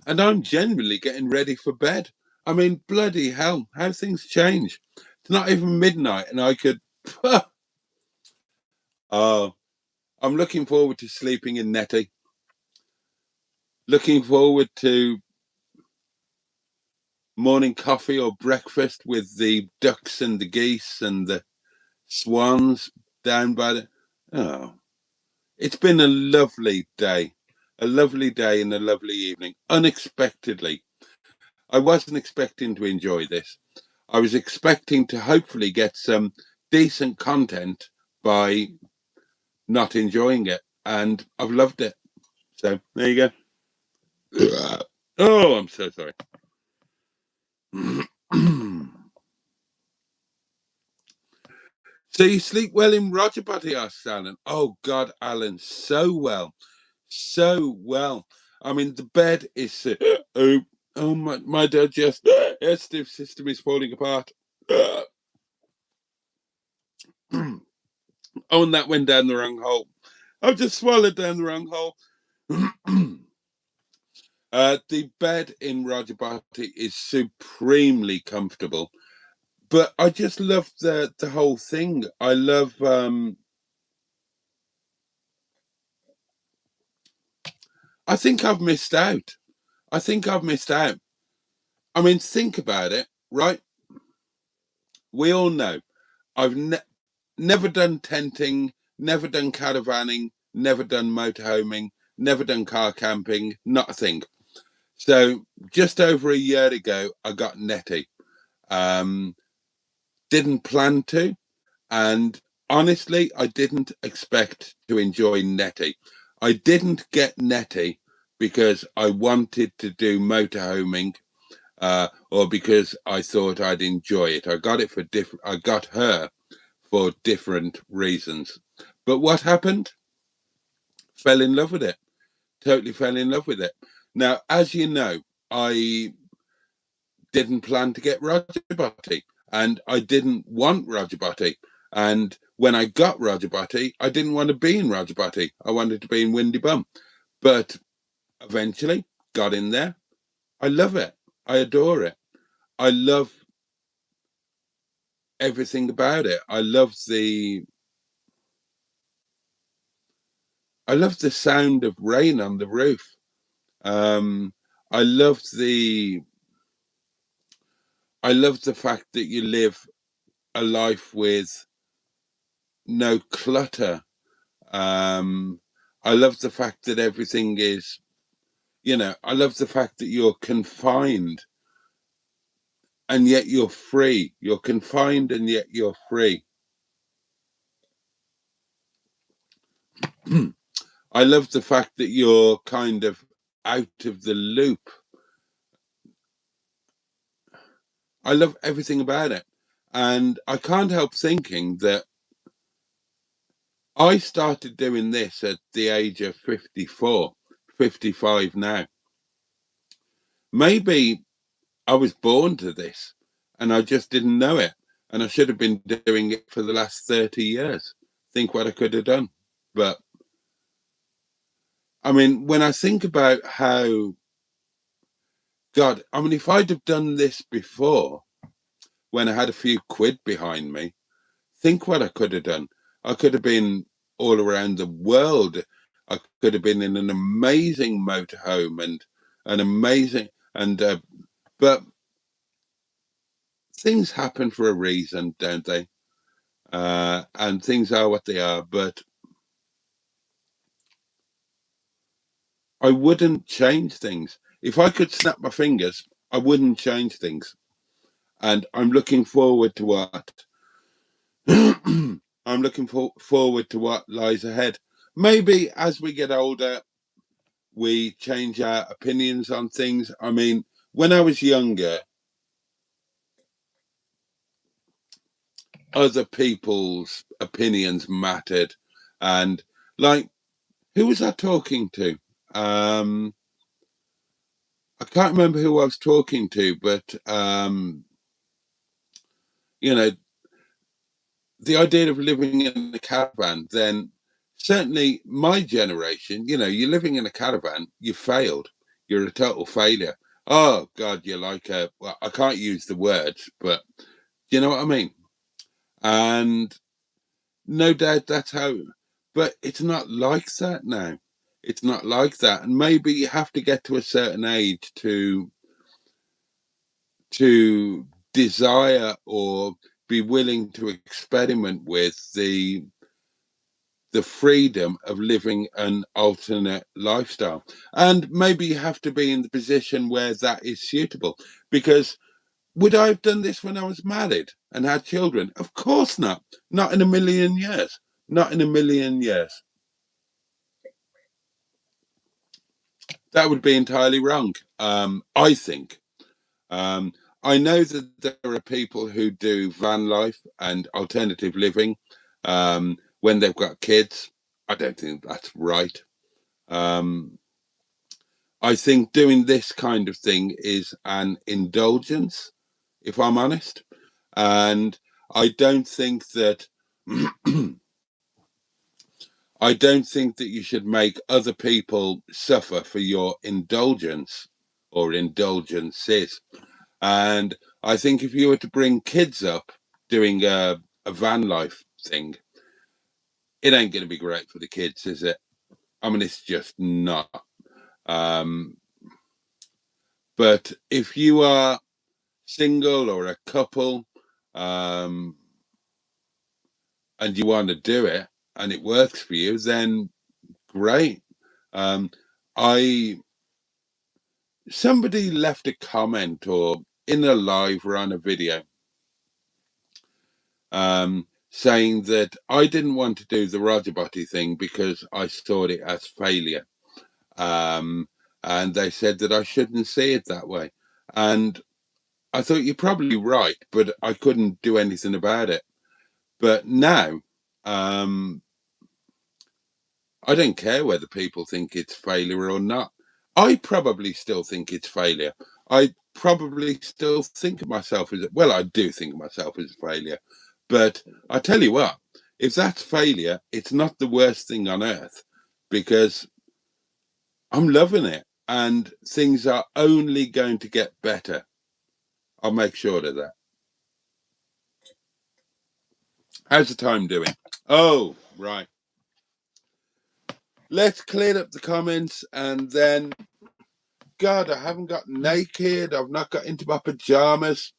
And I'm generally getting ready for bed. I mean, bloody hell, how things change. It's not even midnight and I could... Oh, I'm looking forward to sleeping in Netty. Looking forward to morning coffee or breakfast with the ducks and the geese and the swans down by the... Oh, it's been a lovely day. A lovely day and a lovely evening. Unexpectedly. I wasn't expecting to enjoy this. I was expecting to hopefully get some decent content by not enjoying it. And I've loved it. So there you go. Oh, I'm so sorry. So you sleep well in ROGERBOTTY, asked Alan. Oh God, Alan, so well. So well. I mean, the bed is... oh my digestive system is falling apart. Oh, and that went down the wrong hole. I've just swallowed down the wrong hole. The bed in ROGERBOTTY is supremely comfortable, but I just love the whole thing. I love... I think I've missed out. I mean, think about it, right? We all know I've never done tenting, never done caravanning, never done motorhoming, never done car camping, not a thing. So just over a year ago, I got NETTY. Didn't plan to, and honestly, I didn't expect to enjoy NETTY. I didn't get NETTY because I wanted to do motorhoming, or because I thought I'd enjoy it. I got it for different. I got her for different reasons. But what happened? Fell in love with it. Totally fell in love with it. Now, as you know, I didn't plan to get ROGERBOTTY, and I didn't want ROGERBOTTY. And when I got ROGERBOTTY, I didn't want to be in ROGERBOTTY. I wanted to be in Windy Bum. But eventually got in there. I love it. I adore it. I love everything about it. I love the sound of rain on the roof. I love the fact that you live a life with no clutter. I love the fact that everything is, I love the fact that you're confined and yet you're free. You're confined and yet you're free. I love the fact that you're kind of out of the loop. I love everything about it. And I can't help thinking that I started doing this at the age of 54, 55 now. Maybe I was born to this and I just didn't know it. And I should have been doing it for the last 30 years. Think what I could have done. But I mean, when I think about how, God, I mean, if I'd have done this before, when I had a few quid behind me, think what I could have done. I could have been all around the world. I could have been in an amazing motorhome and an amazing, but things happen for a reason, don't they? And things are what they are, but I wouldn't change things. If I could snap my fingers, I wouldn't change things. And I'm looking forward to what I'm looking forward to what lies ahead. Maybe as we get older, we change our opinions on things. I mean, when I was younger, other people's opinions mattered. And like who was I talking to? I can't remember who I was talking to, but you know, the idea of living in a caravan, then certainly my generation, you know, you're living in a caravan, you failed. You're a total failure. Oh God, you're like a, well, I can't use the words, but you know what I mean? And no doubt that's how, but it's not like that now. It's not like that. And maybe you have to get to a certain age to desire or be willing to experiment with the freedom of living an alternate lifestyle. And maybe you have to be in the position where that is suitable. Because would I have done this when I was married and had children? Of course not. Not in a million years. Not in a million years. That would be entirely wrong, I think. I know that there are people who do van life and alternative living when they've got kids. I don't think that's right. I think doing this kind of thing is an indulgence, if I'm honest. And I don't think that I don't think that you should make other people suffer for your indulgence or indulgences. And I think if you were to bring kids up doing a van life thing, it ain't going to be great for the kids, is it? I mean, it's just not. But if you are single or a couple and you want to do it and it works for you, then great. Somebody left a comment or in a live or on a video saying that I didn't want to do the ROGERBOTTY thing because I saw it as failure. And they said that I shouldn't see it that way. And I thought you're probably right, but I couldn't do anything about it. But now, I don't care whether people think it's failure or not. I probably still think it's failure. I probably still think of myself as, well, I do think of myself as a failure. But I tell you what, if that's failure, it's not the worst thing on earth because I'm loving it and things are only going to get better. I'll make sure of that. How's the time doing? Oh, right. Let's clear up the comments and then, God, I haven't got naked. I've not got into my pajamas.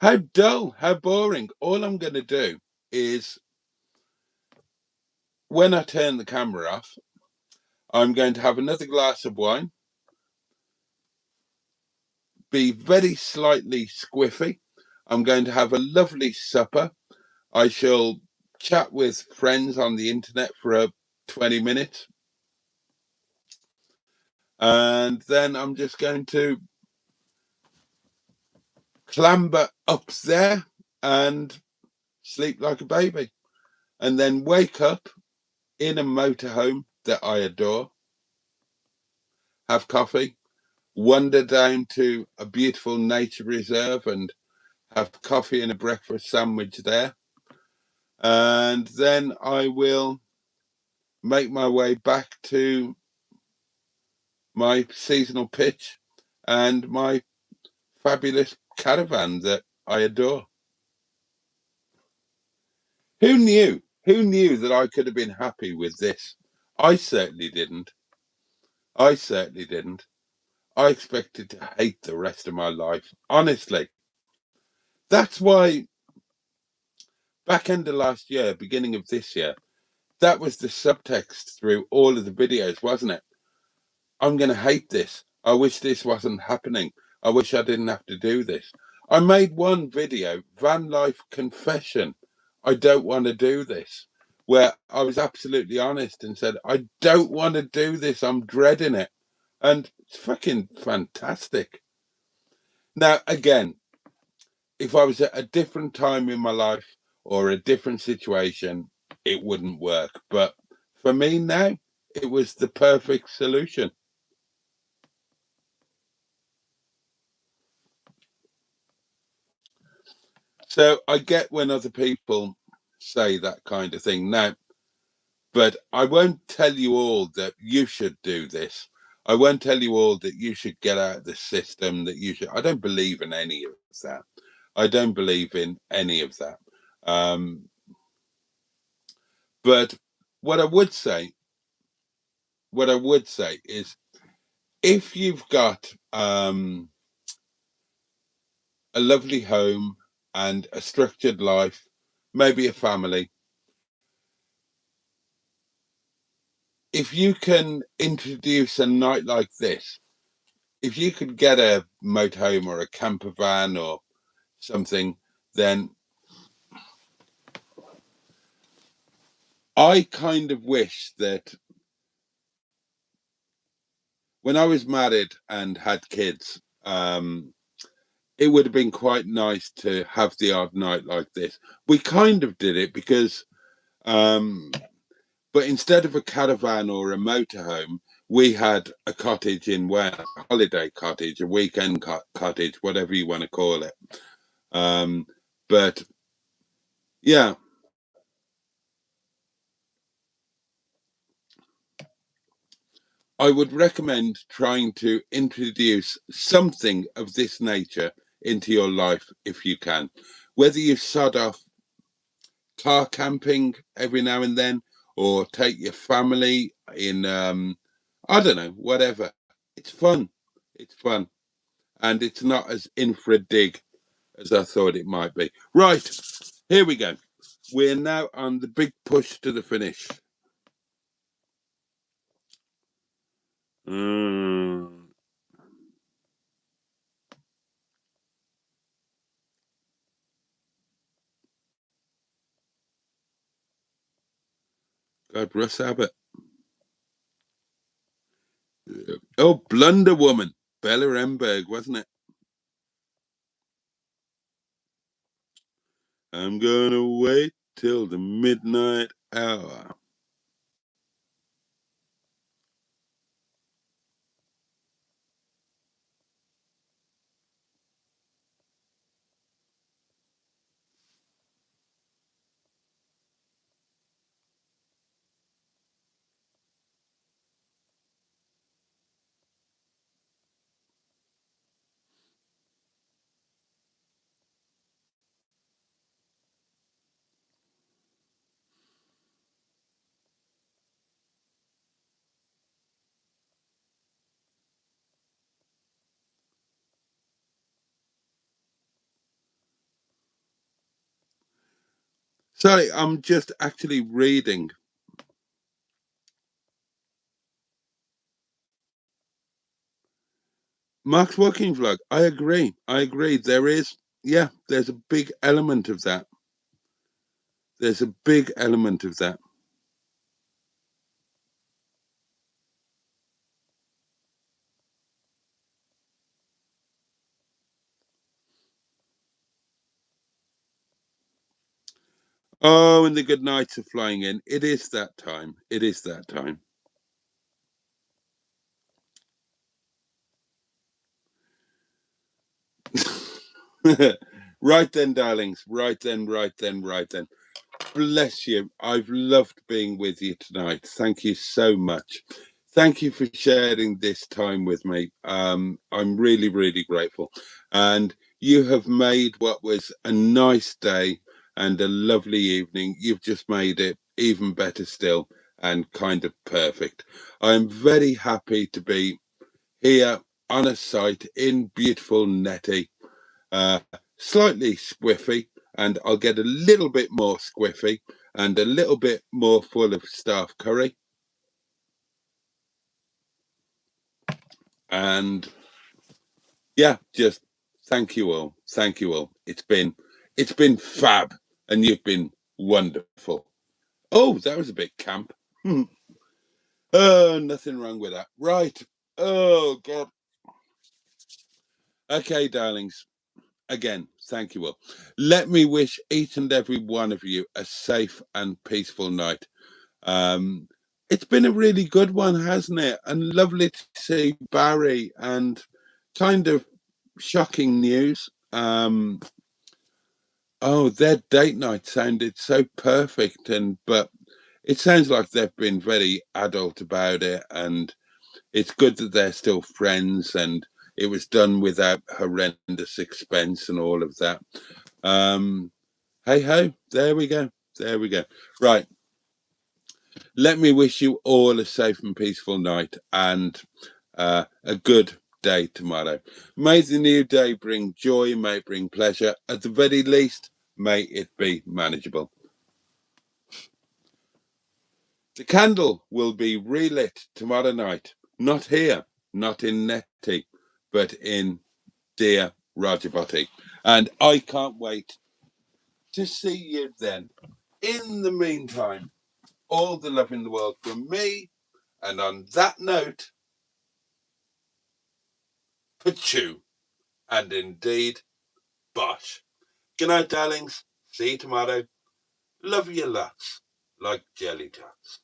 How dull, how boring. All I'm going to do is when I turn the camera off, I'm going to have another glass of wine, be very slightly squiffy. I'm going to have a lovely supper. I shall chat with friends on the internet for 20 minutes. And then I'm just going to clamber up there and sleep like a baby. And then wake up in a motorhome that I adore, have coffee, wander down to a beautiful nature reserve and have coffee and a breakfast sandwich there. And then I will make my way back to my seasonal pitch and my fabulous caravan that I adore. Who knew? Who knew that I could have been happy with this? I certainly didn't. I certainly didn't. I expected to hate the rest of my life. Honestly. That's why back end of last year, beginning of this year, that was the subtext through all of the videos, wasn't it? I'm going to hate this. I wish this wasn't happening. I wish I didn't have to do this. I made one video, Van Life Confession. I don't want to do this, where I was absolutely honest and said, I don't want to do this. I'm dreading it. And it's fucking fantastic. Now, again, if I was at a different time in my life or a different situation, it wouldn't work. But for me now, it was the perfect solution. So I get when other people say that kind of thing now, but I won't tell you all that you should do this. I won't tell you all that you should get out of the system, that you should. I don't believe in any of that. I don't believe in any of that. But what I would say is, if you've got a lovely home and a structured life, maybe a family, if you can introduce a night like this, if you could get a motorhome or a camper van or something, then I kind of wish that when I was married and had kids, it would have been quite nice to have the odd night like this. We kind of did it because, but instead of a caravan or a motorhome, we had a cottage in Wales, a holiday cottage, a weekend cottage, whatever you want to call it. But yeah, I would recommend trying to introduce something of this nature into your life if you can. Whether you sod off car camping every now and then, or take your family in, I don't know, whatever. It's fun. It's fun. And it's not as infra dig as I thought it might be. Right, here we go. We're now on the big push to the finish. God, Russ Abbott. Oh, Blunder Woman. Bella Remberg, wasn't it? I'm gonna wait till the midnight hour. Sorry, I'm just actually reading. Mark's working vlog. I agree. There is, yeah, there's a big element of that. There's a big element of that. Oh, and the good nights are flying in. It is that time. It is that time. Right then, darlings. Right then. Bless you. I've loved being with you tonight. Thank you so much. Thank you for sharing this time with me. I'm really, really grateful. And you have made what was a nice day and a lovely evening. You've just made it even better still and kind of perfect. I'm very happy to be here on a site in beautiful Netty. Slightly squiffy, and I'll get a little bit more squiffy and a little bit more full of staff curry. And yeah, just thank you all. Thank you all. It's been fab, and you've been wonderful. Oh, that was a bit camp. Oh, nothing wrong with that. Right. Oh, God. Okay, darlings. Again, thank you all. Let me wish each and every one of you a safe and peaceful night. it's been a really good one, hasn't it? And lovely to see Barry, and kind of shocking news. Oh, their date night sounded so perfect, but it sounds like they've been very adult about it, and it's good that they're still friends, and it was done without horrendous expense and all of that. Hey ho, there we go. There we go. Right. Let me wish you all a safe and peaceful night, and a good day tomorrow. May the new day bring joy, may it bring pleasure. At the very least, may it be manageable. The candle will be relit tomorrow night, not here, not in Netty, but in dear ROGERBOTTY. And I can't wait to see you then. In the meantime, all the love in the world from me. And on that note, Pachoo, and indeed, bosh. Good night, darlings. See you tomorrow. Love you lots, like jelly tots.